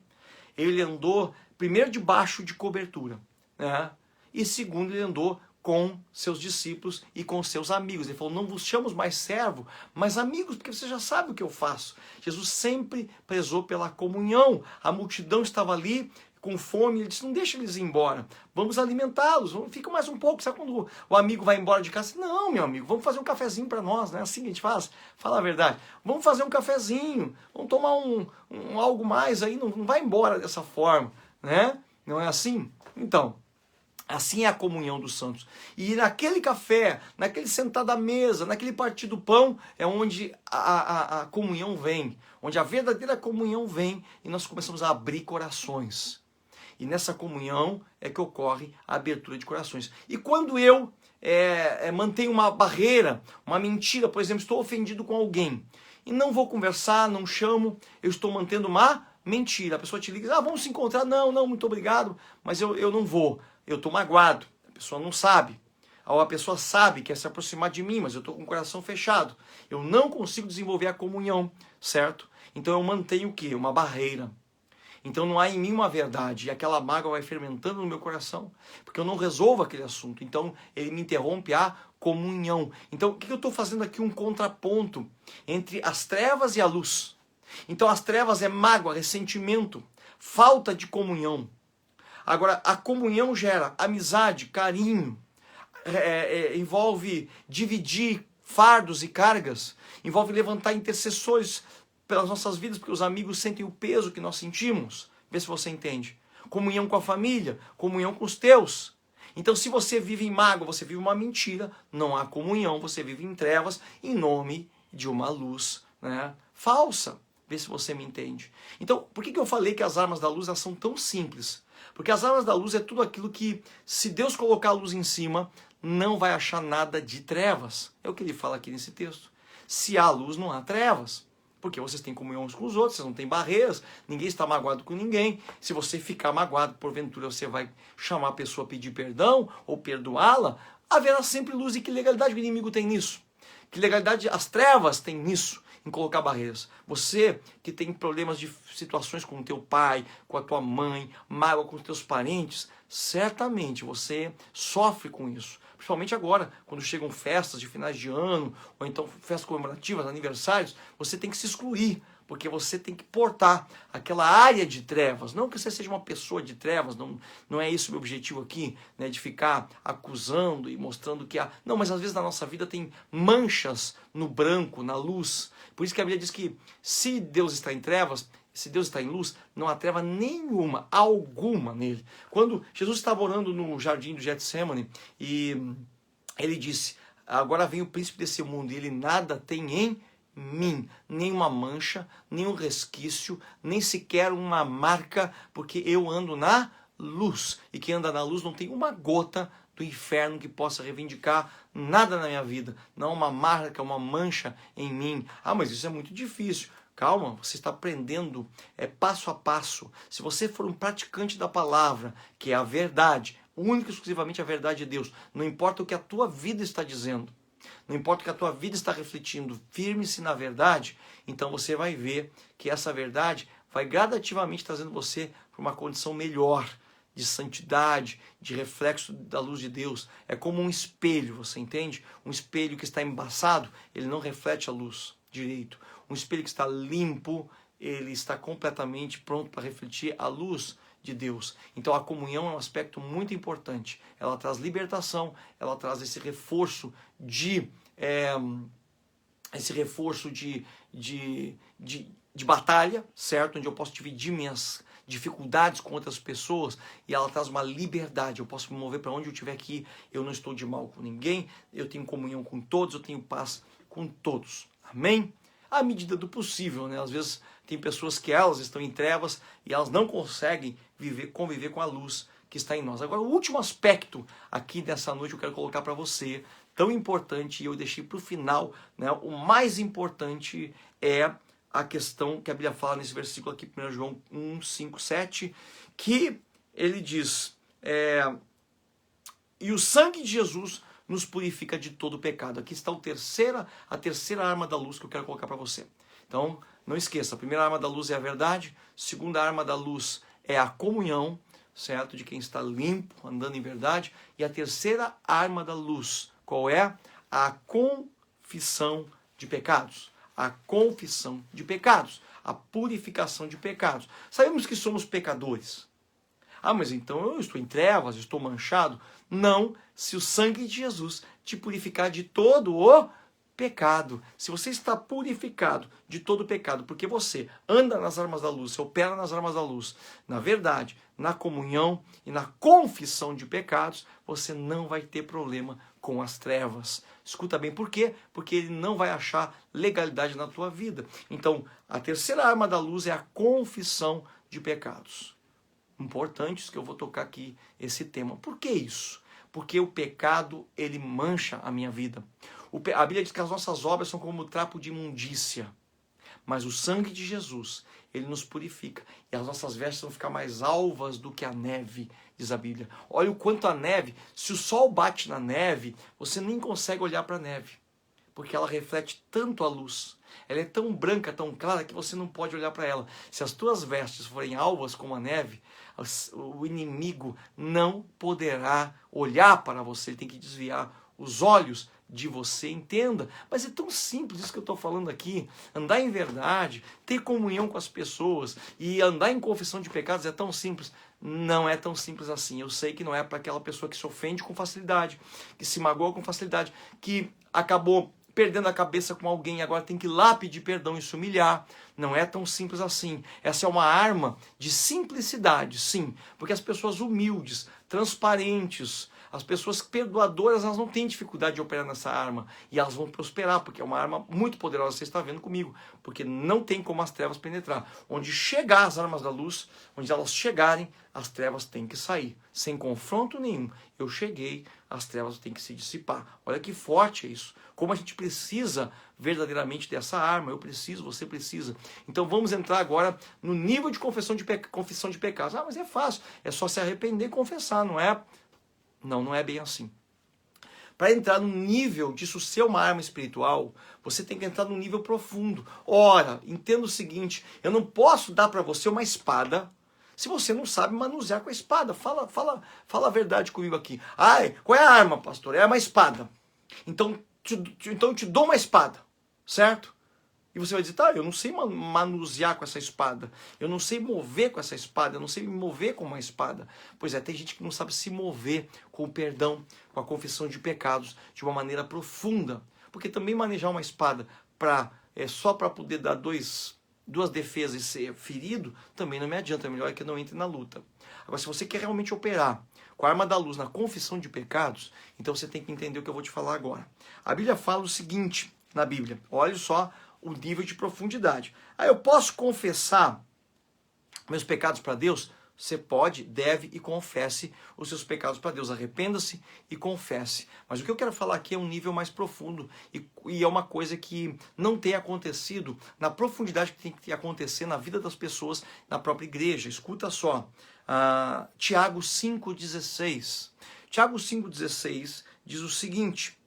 Ele andou primeiro debaixo de cobertura, né? E segundo, ele andou com seus discípulos e com seus amigos. Ele falou, não vos chamo mais servo, mas amigos, porque você já sabe o que eu faço. Jesus sempre prezou pela comunhão. A multidão estava ali com fome, ele disse, não deixa eles ir embora, vamos alimentá-los, fica mais um pouco. Sabe quando o amigo vai embora de casa? Não, meu amigo, vamos fazer um cafezinho para nós, não é assim que a gente faz? Fala a verdade. Vamos fazer um cafezinho, vamos tomar algo mais aí, não vai embora dessa forma, né? Não é assim? Então, assim é a comunhão dos santos. E naquele café, naquele sentar à mesa, naquele partir do pão, é onde a comunhão vem, onde a verdadeira comunhão vem, e nós começamos a abrir corações. E nessa comunhão é que ocorre a abertura de corações. E quando eu mantenho uma barreira, uma mentira, por exemplo, estou ofendido com alguém, e não vou conversar, não chamo, eu estou mantendo uma mentira. A pessoa te liga, vamos se encontrar, não, muito obrigado, mas eu não vou. Eu estou magoado, a pessoa não sabe. Ou a pessoa sabe, quer se aproximar de mim, mas eu estou com o coração fechado. Eu não consigo desenvolver a comunhão, certo? Então eu mantenho o quê? Uma barreira. Então não há em mim uma verdade, e aquela mágoa vai fermentando no meu coração, porque eu não resolvo aquele assunto. Então ele me interrompe a comunhão. Então o que eu estou fazendo aqui? Um contraponto entre as trevas e a luz. Então as trevas é mágoa, ressentimento, falta de comunhão. Agora, a comunhão gera amizade, carinho, envolve dividir fardos e cargas, envolve levantar intercessores pelas nossas vidas, porque os amigos sentem o peso que nós sentimos. Vê se você entende. Comunhão com a família, comunhão com os teus. Então, se você vive em mágoa, você vive uma mentira, não há comunhão, você vive em trevas, em nome de uma luz, né, falsa. Vê se você me entende. Então, por que eu falei que as armas da luz elas são tão simples? Porque as armas da luz é tudo aquilo que, se Deus colocar a luz em cima, não vai achar nada de trevas. É o que ele fala aqui nesse texto. Se há luz, não há trevas. Porque vocês têm comunhão uns com os outros, vocês não têm barreiras, ninguém está magoado com ninguém. Se você ficar magoado, porventura você vai chamar a pessoa a pedir perdão ou perdoá-la, haverá sempre luz. E que legalidade o inimigo tem nisso? Que legalidade as trevas têm nisso? Em colocar barreiras. Você que tem problemas de situações com o teu pai, com a tua mãe, mágoa com os teus parentes, certamente você sofre com isso. Principalmente agora, quando chegam festas de finais de ano, ou então festas comemorativas, aniversários, você tem que se excluir, porque você tem que portar aquela área de trevas. Não que você seja uma pessoa de trevas, não é esse o meu objetivo aqui, né, de ficar acusando e mostrando que há... Não, mas às vezes na nossa vida tem manchas no branco, na luz. Por isso que a Bíblia diz que se Deus está em trevas, se Deus está em luz, não há treva nenhuma, alguma nele. Quando Jesus estava orando no jardim do Getsemane, e ele disse, agora vem o príncipe desse mundo, e ele nada tem em mim, nem uma mancha, nem um resquício, nem sequer uma marca, porque eu ando na luz. E quem anda na luz não tem uma gota do inferno que possa reivindicar nada na minha vida. Não uma marca, uma mancha em mim. Mas isso é muito difícil. Calma, você está aprendendo passo a passo. Se você for um praticante da palavra, que é a verdade, única e exclusivamente a verdade de Deus, não importa o que a tua vida está dizendo, não importa o que a tua vida está refletindo, firme-se na verdade, então você vai ver que essa verdade vai gradativamente trazendo você para uma condição melhor, de santidade, de reflexo da luz de Deus. É como um espelho, você entende? Um espelho que está embaçado, ele não reflete a luz direito. Um espelho que está limpo, ele está completamente pronto para refletir a luz de Deus. Então a comunhão é um aspecto muito importante. Ela traz libertação, ela traz esse reforço de de batalha, certo? Onde eu posso dividir minhas dificuldades com outras pessoas e ela traz uma liberdade. Eu posso me mover para onde eu tiver que ir. Eu não estou de mal com ninguém. Eu tenho comunhão com todos. Eu tenho paz com todos. Amém? À medida do possível, né? Às vezes tem pessoas que elas estão em trevas e elas não conseguem conviver com a luz que está em nós. Agora, o último aspecto aqui dessa noite eu quero colocar para você, tão importante, e eu deixei para o final, né? O mais importante é a questão que a Bíblia fala nesse versículo aqui, 1 João 1, 5, 7, que ele diz, e o sangue de Jesus nos purifica de todo pecado. Aqui está a terceira arma da luz que eu quero colocar para você. Então, não esqueça, a primeira arma da luz é a verdade, a segunda arma da luz é a comunhão, certo? De quem está limpo, andando em verdade. E a terceira arma da luz, qual é? A confissão de pecados. A confissão de pecados, a purificação de pecados. Sabemos que somos pecadores. Ah, mas então eu estou em trevas, estou manchado. Não, se o sangue de Jesus te purificar de todo o pecado. Se você está purificado de todo o pecado, porque você anda nas armas da luz, você opera nas armas da luz, na verdade, na comunhão e na confissão de pecados, você não vai ter problema com as trevas. Escuta bem, por quê? Porque ele não vai achar legalidade na tua vida. Então, a terceira arma da luz é a confissão de pecados. Importante isso que eu vou tocar aqui, esse tema. Por que isso? Porque o pecado, ele mancha a minha vida. A Bíblia diz que as nossas obras são como trapo de imundícia. Mas o sangue de Jesus, ele nos purifica. E as nossas vestes vão ficar mais alvas do que a neve, diz a Bíblia. Olha o quanto a neve, se o sol bate na neve, você nem consegue olhar para a neve. Porque ela reflete tanto a luz. Ela é tão branca, tão clara, que você não pode olhar para ela. Se as tuas vestes forem alvas como a neve, o inimigo não poderá olhar para você. Ele tem que desviar os olhos de você, entenda. Mas é tão simples isso que eu estou falando aqui. Andar em verdade, ter comunhão com as pessoas e andar em confissão de pecados é tão simples. Não é tão simples assim. Eu sei que não é para aquela pessoa que se ofende com facilidade, que se magoa com facilidade, que acabou perdendo a cabeça com alguém e agora tem que ir lá pedir perdão e se humilhar. Não é tão simples assim. Essa é uma arma de simplicidade, sim. Porque as pessoas humildes, transparentes, as pessoas perdoadoras, elas não têm dificuldade de operar nessa arma. E elas vão prosperar, porque é uma arma muito poderosa, você está vendo comigo. Porque não tem como as trevas penetrar. Onde chegar as armas da luz, onde elas chegarem, as trevas têm que sair. Sem confronto nenhum. Eu cheguei, as trevas têm que se dissipar. Olha que forte é isso. Como a gente precisa verdadeiramente dessa arma. Eu preciso, você precisa. Então vamos entrar agora no nível de confissão de pecados. Ah, mas é fácil. É só se arrepender e confessar, não é? Não é bem assim. Para entrar no nível disso ser uma arma espiritual, você tem que entrar num nível profundo. Ora, entenda o seguinte, eu não posso dar para você uma espada se você não sabe manusear com a espada. Fala a verdade comigo aqui. Ai, qual é a arma, pastor? É uma espada. Então eu te dou uma espada, certo? E você vai dizer, tá, eu não sei manusear com essa espada, eu não sei mover com essa espada, eu não sei me mover com uma espada. Pois é, tem gente que não sabe se mover com o perdão, com a confissão de pecados, de uma maneira profunda. Porque também manejar uma espada só para poder dar duas defesas e ser ferido, também não me adianta, é melhor que eu não entre na luta. Agora, se você quer realmente operar com a arma da luz na confissão de pecados, então você tem que entender o que eu vou te falar agora. A Bíblia fala o seguinte, na Bíblia, olha só o nível de profundidade. Eu posso confessar meus pecados para Deus? Você pode, deve e confesse os seus pecados para Deus. Arrependa-se e confesse. Mas o que eu quero falar aqui é um nível mais profundo e é uma coisa que não tem acontecido na profundidade que tem que acontecer na vida das pessoas na própria igreja. Escuta só, Tiago 5,16. Tiago 5,16 diz o seguinte: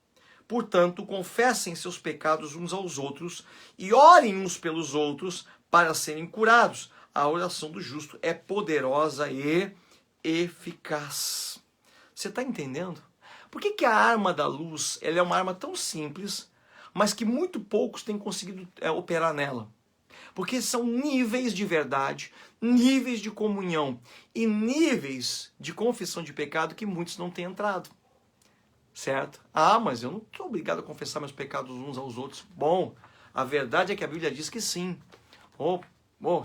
portanto, confessem seus pecados uns aos outros e orem uns pelos outros para serem curados. A oração do justo é poderosa e eficaz. Você está entendendo? Por que a arma da luz ela é uma arma tão simples, mas que muito poucos têm conseguido operar nela? Porque são níveis de verdade, níveis de comunhão e níveis de confissão de pecado que muitos não têm entrado. Certo? Ah, mas eu não estou obrigado a confessar meus pecados uns aos outros. Bom, a verdade é que a Bíblia diz que sim.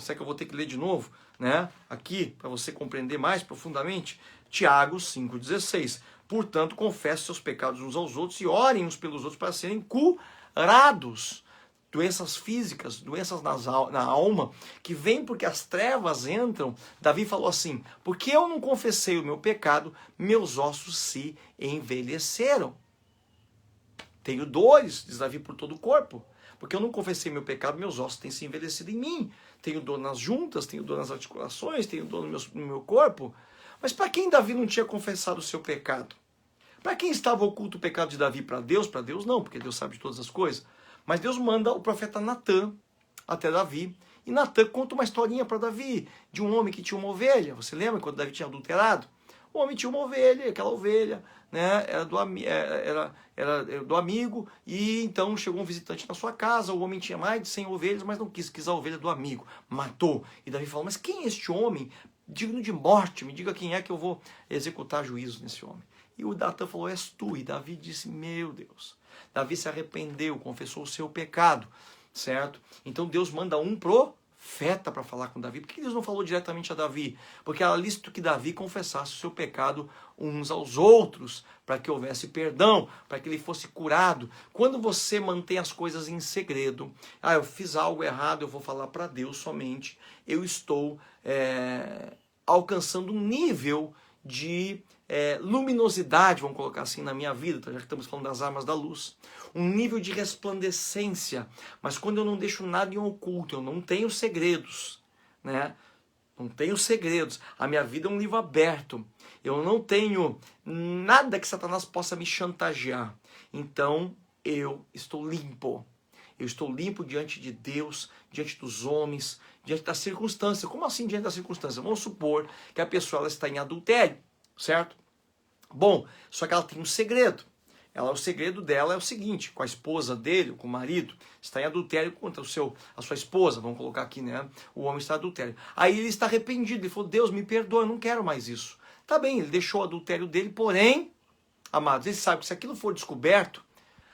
Será que eu vou ter que ler de novo, né? Aqui, para você compreender mais profundamente. Tiago 5,16. Portanto, confessem seus pecados uns aos outros e orem uns pelos outros para serem curados. Doenças físicas, doenças na alma, que vêm porque as trevas entram. Davi falou assim, porque eu não confessei o meu pecado, meus ossos se envelheceram. Tenho dores, diz Davi, por todo o corpo. Porque eu não confessei meu pecado, meus ossos têm se envelhecido em mim. Tenho dor nas juntas, tenho dor nas articulações, tenho dor no meu corpo. Mas para quem Davi não tinha confessado o seu pecado? Para quem estava oculto o pecado de Davi? Para Deus? Para Deus não, porque Deus sabe de todas as coisas. Mas Deus manda o profeta Natã até Davi. E Natã conta uma historinha para Davi, de um homem que tinha uma ovelha. Você lembra quando Davi tinha adulterado? O homem tinha uma ovelha, aquela ovelha, né, era do amigo, e então chegou um visitante na sua casa, o homem tinha mais de 100 ovelhas, mas não quis a ovelha do amigo, matou. E Davi falou, mas quem é este homem digno de morte? Me diga quem é que eu vou executar juízo nesse homem. E o Natã falou, és tu. E Davi disse, meu Deus. Davi se arrependeu, confessou o seu pecado, certo? Então Deus manda um profeta para falar com Davi. Por que Deus não falou diretamente a Davi? Porque era lícito que Davi confessasse o seu pecado uns aos outros, para que houvesse perdão, para que ele fosse curado. Quando você mantém as coisas em segredo, eu fiz algo errado, eu vou falar para Deus somente, eu estou alcançando um nível de luminosidade, vamos colocar assim, na minha vida, já que estamos falando das armas da luz, um nível de resplandecência. Mas quando eu não deixo nada em oculto, eu não tenho segredos, né? Não tenho segredos. A minha vida é um livro aberto. Eu não tenho nada que Satanás possa me chantagear. Então eu estou limpo. Eu estou limpo diante de Deus, diante dos homens, diante das circunstâncias. Como assim diante das circunstâncias? Vamos supor que a pessoa ela está em adultério, certo? Bom, só que ela tem um segredo. O segredo dela é o seguinte, com a esposa dele, com o marido, está em adultério contra a sua esposa, vamos colocar aqui, né? O homem está em adultério. Aí ele está arrependido, ele falou, Deus, me perdoa, eu não quero mais isso. Tá bem, ele deixou o adultério dele, porém, amados, ele sabe que se aquilo for descoberto,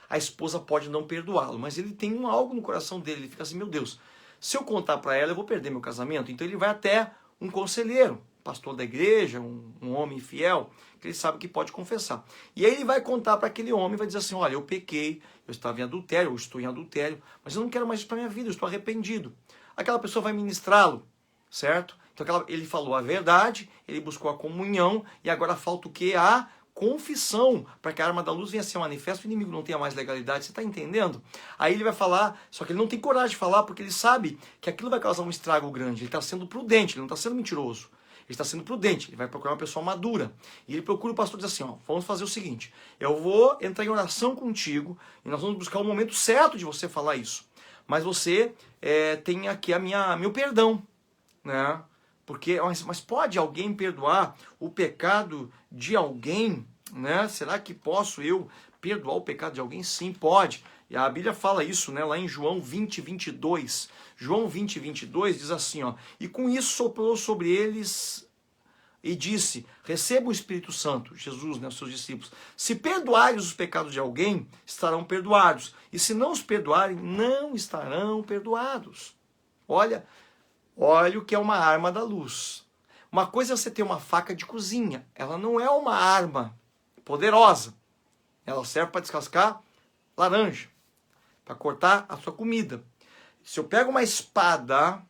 a esposa pode não perdoá-lo, mas ele tem algo no coração dele, ele fica assim, meu Deus, se eu contar para ela, eu vou perder meu casamento. Então ele vai até um conselheiro, pastor da igreja, um homem fiel, que ele sabe que pode confessar. E aí ele vai contar para aquele homem, vai dizer assim, olha, eu pequei, eu estava em adultério, eu estou em adultério, mas eu não quero mais isso para minha vida, eu estou arrependido. Aquela pessoa vai ministrá-lo, certo? Então ele falou a verdade, ele buscou a comunhão, e agora falta o quê? A confissão, para que a arma da luz venha a ser manifesta, o inimigo não tenha mais legalidade, você está entendendo? Aí ele vai falar, só que ele não tem coragem de falar, porque ele sabe que aquilo vai causar um estrago grande, ele está sendo prudente, ele não está sendo mentiroso. Ele está sendo prudente, ele vai procurar uma pessoa madura. E ele procura o pastor e diz assim, vamos fazer o seguinte, eu vou entrar em oração contigo, e nós vamos buscar o momento certo de você falar isso. Mas você tem aqui meu perdão, né? Porque, mas pode alguém perdoar o pecado de alguém, né? Será que posso eu perdoar o pecado de alguém? Sim, pode. E a Bíblia fala isso, né, lá em João 20, 22. João 20, 22 diz assim, e com isso soprou sobre eles e disse, receba o Espírito Santo, Jesus, né, os seus discípulos. Se perdoares os pecados de alguém, estarão perdoados. E se não os perdoarem, não estarão perdoados. Olha o que é uma arma da luz. Uma coisa é você ter uma faca de cozinha. Ela não é uma arma poderosa. Ela serve para descascar laranja, para cortar a sua comida. Se eu pego uma espada,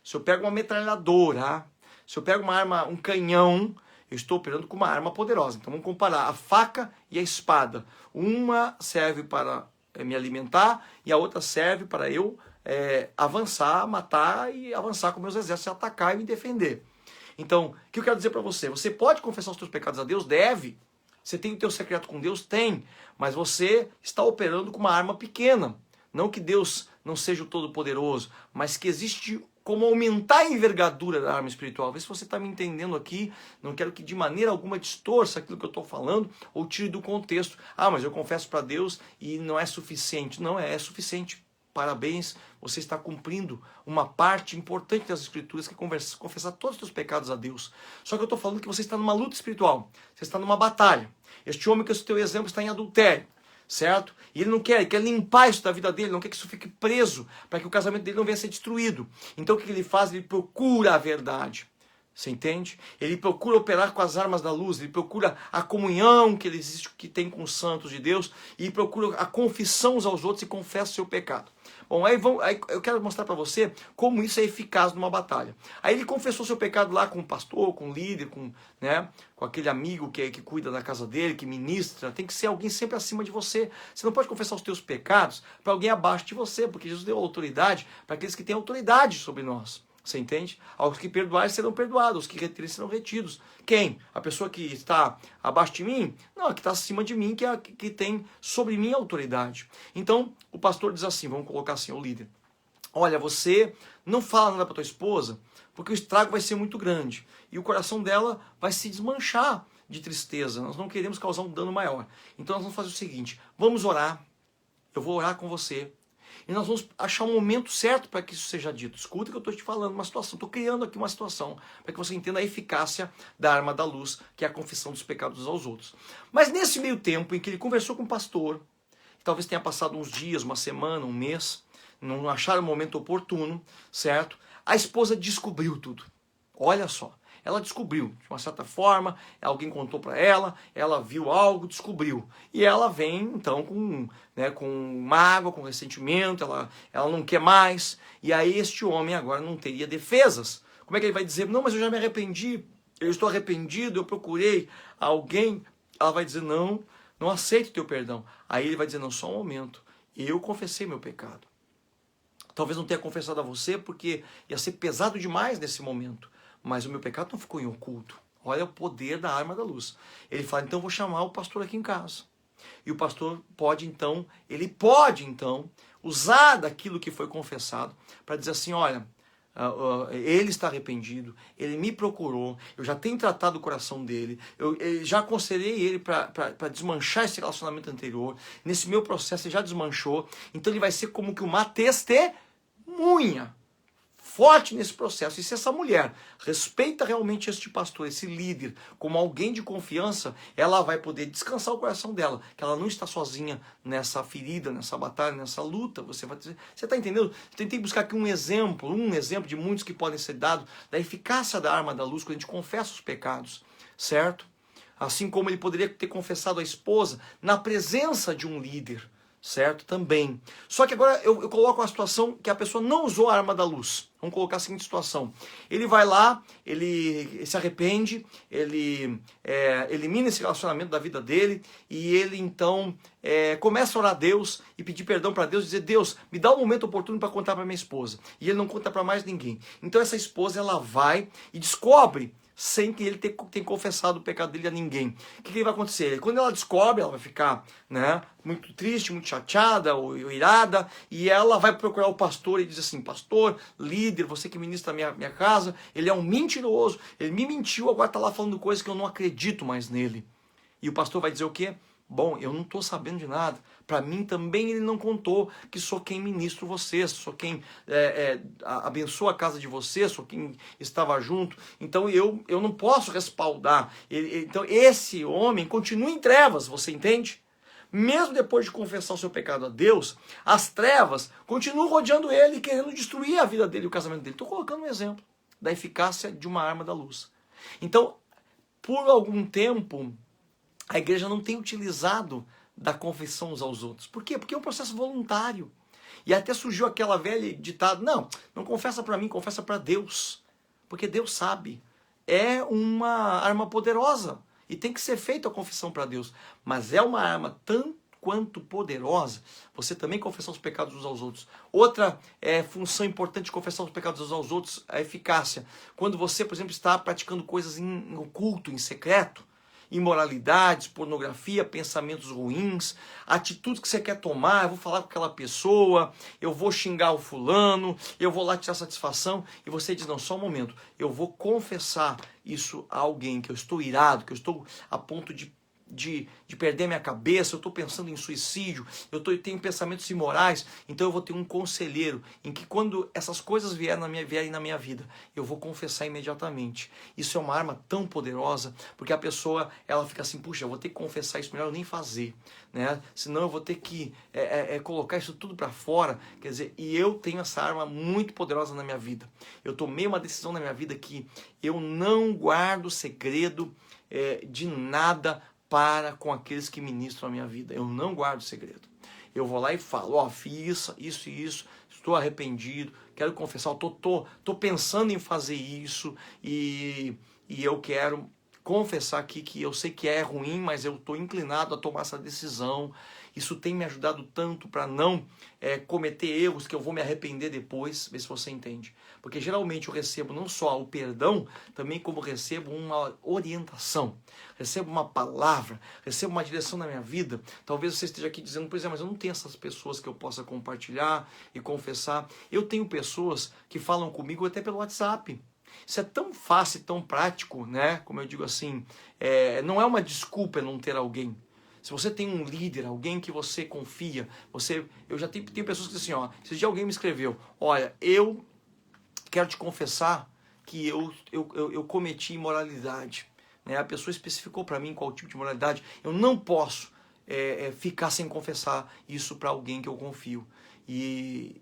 se eu pego uma metralhadora, se eu pego uma arma, um canhão, eu estou operando com uma arma poderosa. Então vamos comparar a faca e a espada. Uma serve para me alimentar e a outra serve para eu avançar, matar e avançar com meus exércitos, atacar e me defender. Então, o que eu quero dizer para você? Você pode confessar os seus pecados a Deus? Deve. Você tem o teu secreto com Deus? Tem. Mas você está operando com uma arma pequena. Não que Deus não seja o Todo-Poderoso, mas que existe como aumentar a envergadura da arma espiritual. Vê se você está me entendendo aqui. Não quero que de maneira alguma distorça aquilo que eu estou falando ou tire do contexto. Mas eu confesso para Deus e não é suficiente. Não, é suficiente. Parabéns, você está cumprindo uma parte importante das Escrituras, que é confessar todos os seus pecados a Deus. Só que eu estou falando que você está numa luta espiritual, você está numa batalha. Este homem que é o teu exemplo está em adultério, certo? E ele não quer, ele quer limpar isso da vida dele, não quer que isso fique preso, para que o casamento dele não venha a ser destruído. Então o que ele faz? Ele procura a verdade. Você entende? Ele procura operar com as armas da luz, ele procura a comunhão que ele existe, que tem com os santos de Deus, e procura a confissão uns aos outros e confessa o seu pecado. Bom, aí eu quero mostrar para você como isso é eficaz numa batalha. Aí ele confessou seu pecado lá com o pastor, com o líder, com aquele amigo que cuida da casa dele, que ministra. Tem que ser alguém sempre acima de você. Você não pode confessar os teus pecados para alguém abaixo de você, porque Jesus deu autoridade para aqueles que têm autoridade sobre nós. Você entende? Aos que perdoarem serão perdoados, os que retirem serão retidos. Quem? A pessoa que está abaixo de mim? Não, a que está acima de mim, que tem sobre mim autoridade. Então, o pastor diz assim, vamos colocar assim, o líder. Olha, você não fala nada para tua esposa, porque o estrago vai ser muito grande. E o coração dela vai se desmanchar de tristeza. Nós não queremos causar um dano maior. Então, nós vamos fazer o seguinte, vamos orar. Eu vou orar com você. E nós vamos achar um momento certo para que isso seja dito. Escuta o que eu estou te falando, uma situação. Estou criando aqui uma situação para que você entenda a eficácia da arma da luz, que é a confissão dos pecados uns aos outros. Mas nesse meio tempo em que ele conversou com o pastor, talvez tenha passado uns dias, uma semana, um mês, não acharam o momento oportuno, certo? A esposa descobriu tudo. Olha só. Ela descobriu, de uma certa forma, alguém contou para ela, ela viu algo, descobriu. E ela vem, então, com mágoa, com ressentimento, ela não quer mais. E aí este homem agora não teria defesas. Como é que ele vai dizer, não, mas eu já me arrependi, eu estou arrependido, eu procurei alguém. Ela vai dizer, não aceito o teu perdão. Aí ele vai dizer, não, só um momento, eu confessei meu pecado. Talvez não tenha confessado a você, porque ia ser pesado demais nesse momento. Mas o meu pecado não ficou em oculto. Olha o poder da arma da luz. Ele fala, então eu vou chamar o pastor aqui em casa. E o pastor pode então usar daquilo que foi confessado para dizer assim, olha, ele está arrependido, ele me procurou, eu já tenho tratado o coração dele, eu já aconselhei ele para desmanchar esse relacionamento anterior. Nesse meu processo ele já desmanchou, então ele vai ser como que uma testemunha forte nesse processo. E se essa mulher respeita realmente este pastor, esse líder, como alguém de confiança, ela vai poder descansar o coração dela, que ela não está sozinha nessa ferida, nessa batalha, nessa luta. Você está entendendo? Eu tentei buscar aqui um exemplo de muitos que podem ser dados da eficácia da arma da luz quando a gente confessa os pecados, certo? Assim como ele poderia ter confessado a esposa na presença de um líder, certo? Também. Só que agora eu coloco uma situação que a pessoa não usou a arma da luz. Vamos colocar a seguinte situação. Ele vai lá, ele se arrepende, ele elimina esse relacionamento da vida dele e ele então começa a orar a Deus e pedir perdão para Deus e dizer, Deus, me dá um momento oportuno para contar para minha esposa. E ele não conta para mais ninguém. Então essa esposa, ela vai e descobre sem que ele tenha confessado o pecado dele a ninguém. O que vai acontecer? Quando ela descobre, ela vai ficar muito triste, muito chateada ou irada, e ela vai procurar o pastor e diz assim, pastor, líder, você que ministra a minha casa, ele é um mentiroso, ele me mentiu, agora está lá falando coisas que eu não acredito mais nele. E o pastor vai dizer o quê? Bom, eu não estou sabendo de nada. Para mim também ele não contou que sou quem ministro vocês, sou quem abençoa a casa de vocês, sou quem estava junto. Então eu não posso respaldar. Então esse homem continua em trevas, você entende? Mesmo depois de confessar o seu pecado a Deus, as trevas continuam rodeando ele, querendo destruir a vida dele e o casamento dele. Estou colocando um exemplo da eficácia de uma arma da luz. Então, por algum tempo, a igreja não tem utilizado da confissão uns aos outros. Por quê? Porque é um processo voluntário. E até surgiu aquela velha ditado, não confessa para mim, confessa para Deus. Porque Deus sabe. É uma arma poderosa. E tem que ser feita a confissão para Deus. Mas é uma arma tanto quanto poderosa, você também confessar os pecados uns aos outros. Outra função importante de confessar os pecados uns aos outros é a eficácia. Quando você, por exemplo, está praticando coisas em oculto, em secreto, imoralidades, pornografia, pensamentos ruins, atitudes que você quer tomar, eu vou falar com aquela pessoa, eu vou xingar o fulano, eu vou lá tirar satisfação, e você diz, não, só um momento, eu vou confessar isso a alguém, que eu estou irado, que eu estou a ponto de de perder minha cabeça, eu estou pensando em suicídio, tenho pensamentos imorais, então eu vou ter um conselheiro em que quando essas coisas vierem na minha vida, eu vou confessar imediatamente. Isso é uma arma tão poderosa, porque a pessoa, ela fica assim, puxa, eu vou ter que confessar isso, melhor eu nem fazer, né? Senão eu vou ter que colocar isso tudo para fora, quer dizer, e eu tenho essa arma muito poderosa na minha vida. Eu tomei uma decisão na minha vida que eu não guardo segredo de nada para com aqueles que ministram a minha vida. Eu não guardo segredo. Eu vou lá e falo, fiz isso e isso, estou arrependido, quero confessar, tô pensando em fazer isso e eu quero confessar aqui que eu sei que é ruim, mas eu estou inclinado a tomar essa decisão. Isso tem me ajudado tanto para não cometer erros que eu vou me arrepender depois, ver se você entende. Porque geralmente eu recebo não só o perdão, também como recebo uma orientação, recebo uma palavra, recebo uma direção na minha vida. Talvez você esteja aqui dizendo, pois mas eu não tenho essas pessoas que eu possa compartilhar e confessar. Eu tenho pessoas que falam comigo até pelo WhatsApp. Isso é tão fácil, tão prático, né? Como eu digo assim, não é uma desculpa não ter alguém. Se você tem um líder, alguém que você confia, eu já tenho pessoas que dizem assim, esse dia alguém me escreveu, olha, eu quero te confessar que eu cometi imoralidade. Né? A pessoa especificou para mim qual tipo de imoralidade. Eu não posso ficar sem confessar isso para alguém que eu confio. E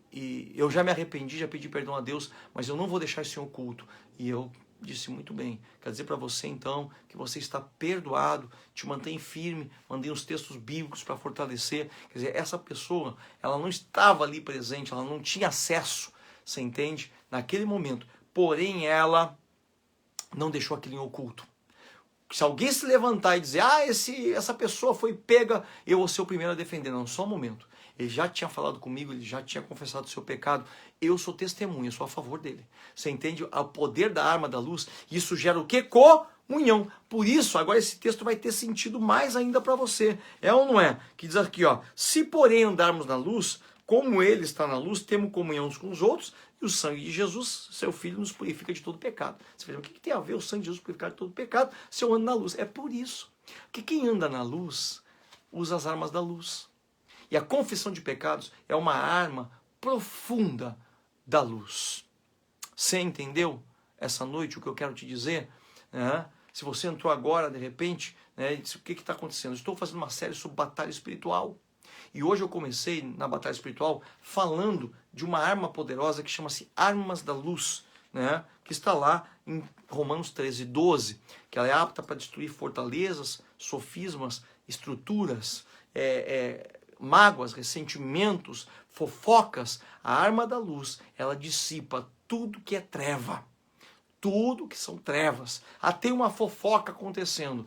eu já me arrependi, já pedi perdão a Deus, mas eu não vou deixar isso em oculto. E eu disse muito bem. Quer dizer para você então que você está perdoado, te mantém firme, mandei uns textos bíblicos para fortalecer. Quer dizer, essa pessoa, ela não estava ali presente, ela não tinha acesso, você entende? Naquele momento. Porém, ela não deixou aquilo em oculto. Se alguém se levantar e dizer, essa pessoa foi pega, eu vou ser o primeiro a defender. Não, só um momento. Ele já tinha falado comigo, ele já tinha confessado o seu pecado. Eu sou testemunha, eu sou a favor dele. Você entende? O poder da arma da luz, isso gera o quê? Comunhão. Por isso, agora esse texto vai ter sentido mais ainda para você. É ou não é? Que diz aqui, se porém andarmos na luz, como ele está na luz, temos comunhão uns com os outros, e o sangue de Jesus, seu Filho, nos purifica de todo pecado. Você fala, o que tem a ver o sangue de Jesus purificar de todo pecado se eu ando na luz? É por isso. Porque quem anda na luz, usa as armas da luz. E a confissão de pecados é uma arma profunda da luz. Você entendeu essa noite o que eu quero te dizer? Se você entrou agora, de repente, disse, o que está acontecendo? Estou fazendo uma série sobre batalha espiritual. E hoje eu comecei na batalha espiritual falando de uma arma poderosa que chama-se Armas da Luz, que está lá em Romanos 13:12, que ela é apta para destruir fortalezas, sofismas, estruturas, mágoas, ressentimentos, fofocas. A arma da luz, ela dissipa tudo que é treva, tudo que são trevas. Tem uma fofoca acontecendo.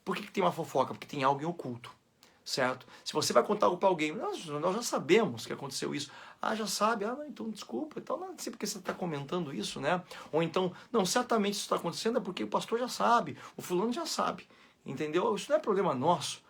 Por que tem uma fofoca? Porque tem algo em oculto. Certo? Se você vai contar algo para alguém, nós já sabemos que aconteceu isso. Já sabe, não, então desculpa, então não sei porque você está comentando isso, né? Ou então, não, certamente isso está acontecendo é porque o pastor já sabe, o fulano já sabe, entendeu? Isso não é problema nosso.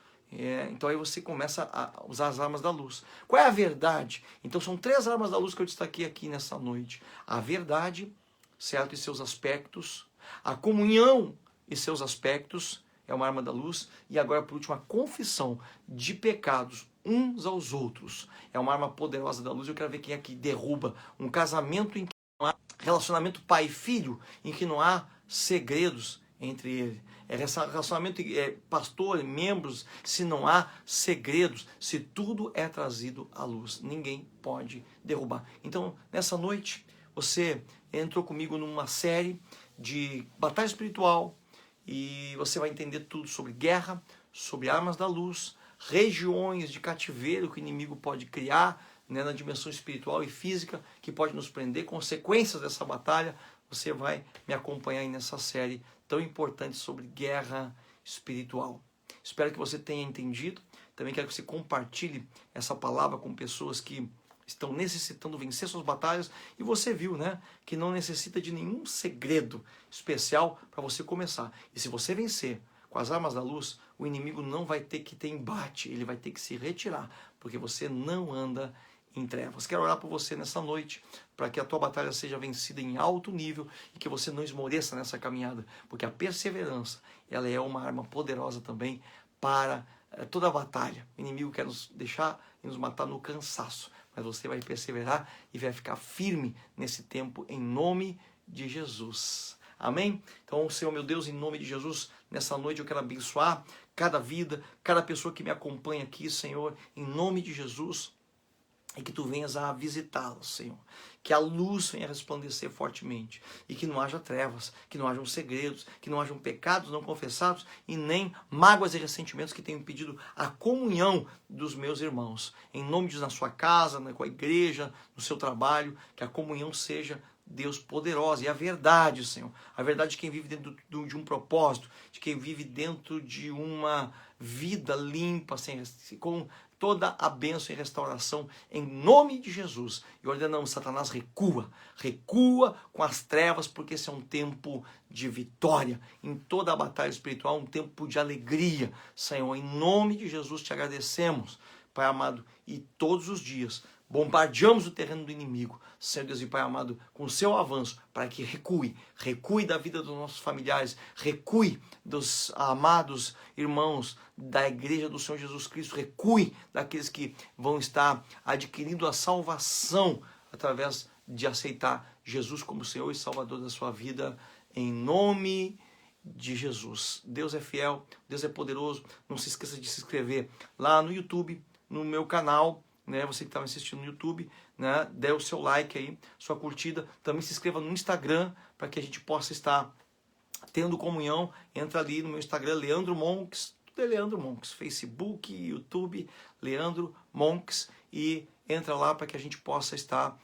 Então aí você começa a usar as armas da luz. Qual é a verdade? Então são 3 armas da luz que eu destaquei aqui nessa noite. A verdade, certo? E seus aspectos. A comunhão e seus aspectos. É uma arma da luz. E agora, por último, a confissão de pecados uns aos outros. É uma arma poderosa da luz. Eu quero ver quem aqui derruba um casamento em que não há relacionamento pai e filho, em que não há segredos entre eles. Relacionamento pastor e membros, se não há segredos, se tudo é trazido à luz. Ninguém pode derrubar. Então, nessa noite, você entrou comigo numa série de batalha espiritual, e você vai entender tudo sobre guerra, sobre armas da luz, regiões de cativeiro que o inimigo pode criar, na dimensão espiritual e física, que pode nos prender, consequências dessa batalha. Você vai me acompanhar aí nessa série tão importante sobre guerra espiritual. Espero que você tenha entendido. Também quero que você compartilhe essa palavra com pessoas que estão necessitando vencer suas batalhas, e você viu, que não necessita de nenhum segredo especial para você começar. E se você vencer com as armas da luz, o inimigo não vai ter que ter embate, ele vai ter que se retirar, porque você não anda em trevas. Quero orar por você nessa noite, para que a tua batalha seja vencida em alto nível e que você não esmoreça nessa caminhada, porque a perseverança, ela é uma arma poderosa também para toda a batalha. O inimigo quer nos deixar e nos matar no cansaço, mas você vai perseverar e vai ficar firme nesse tempo em nome de Jesus. Amém? Então, Senhor meu Deus, em nome de Jesus, nessa noite eu quero abençoar cada vida, cada pessoa que me acompanha aqui, Senhor, em nome de Jesus, e que Tu venhas a visitá-los, Senhor. Que a luz venha resplandecer fortemente e que não haja trevas, que não hajam segredos, que não hajam pecados não confessados e nem mágoas e ressentimentos que tenham impedido a comunhão dos meus irmãos. Em nome de Jesus, na sua casa, com a igreja, no seu trabalho, que a comunhão seja, Deus, poderosa. E a verdade, Senhor, a verdade de quem vive dentro de um propósito, de quem vive dentro de uma vida limpa, com toda a bênção e restauração em nome de Jesus. E ordenamos, Satanás, recua com as trevas, porque esse é um tempo de vitória em toda a batalha espiritual, um tempo de alegria. Senhor, em nome de Jesus te agradecemos, Pai amado, e todos os dias bombardeamos o terreno do inimigo, Senhor Deus e Pai amado, com o seu avanço, para que recue da vida dos nossos familiares, recue dos amados irmãos da igreja do Senhor Jesus Cristo, recue daqueles que vão estar adquirindo a salvação através de aceitar Jesus como Senhor e Salvador da sua vida, em nome de Jesus. Deus é fiel, Deus é poderoso. Não se esqueça de se inscrever lá no YouTube, no meu canal, né? Você que está me assistindo no YouTube, né? Dê o seu like aí, sua curtida. Também se inscreva no Instagram para que a gente possa estar tendo comunhão. Entra ali no meu Instagram, Leandro Monks, tudo é Leandro Monks, Facebook, YouTube, Leandro Monks, e entra lá para que a gente possa estar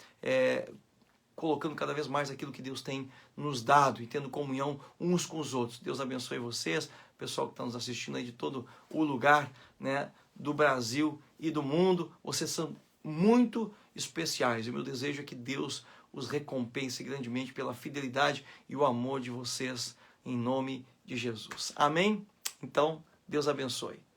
colocando cada vez mais aquilo que Deus tem nos dado e tendo comunhão uns com os outros. Deus abençoe vocês, pessoal que está nos assistindo aí de todo o lugar, né, do Brasil e do mundo. Vocês são muito especiais e o meu desejo é que Deus os recompense grandemente pela fidelidade e o amor de vocês em nome de Jesus. Amém? Então, Deus abençoe.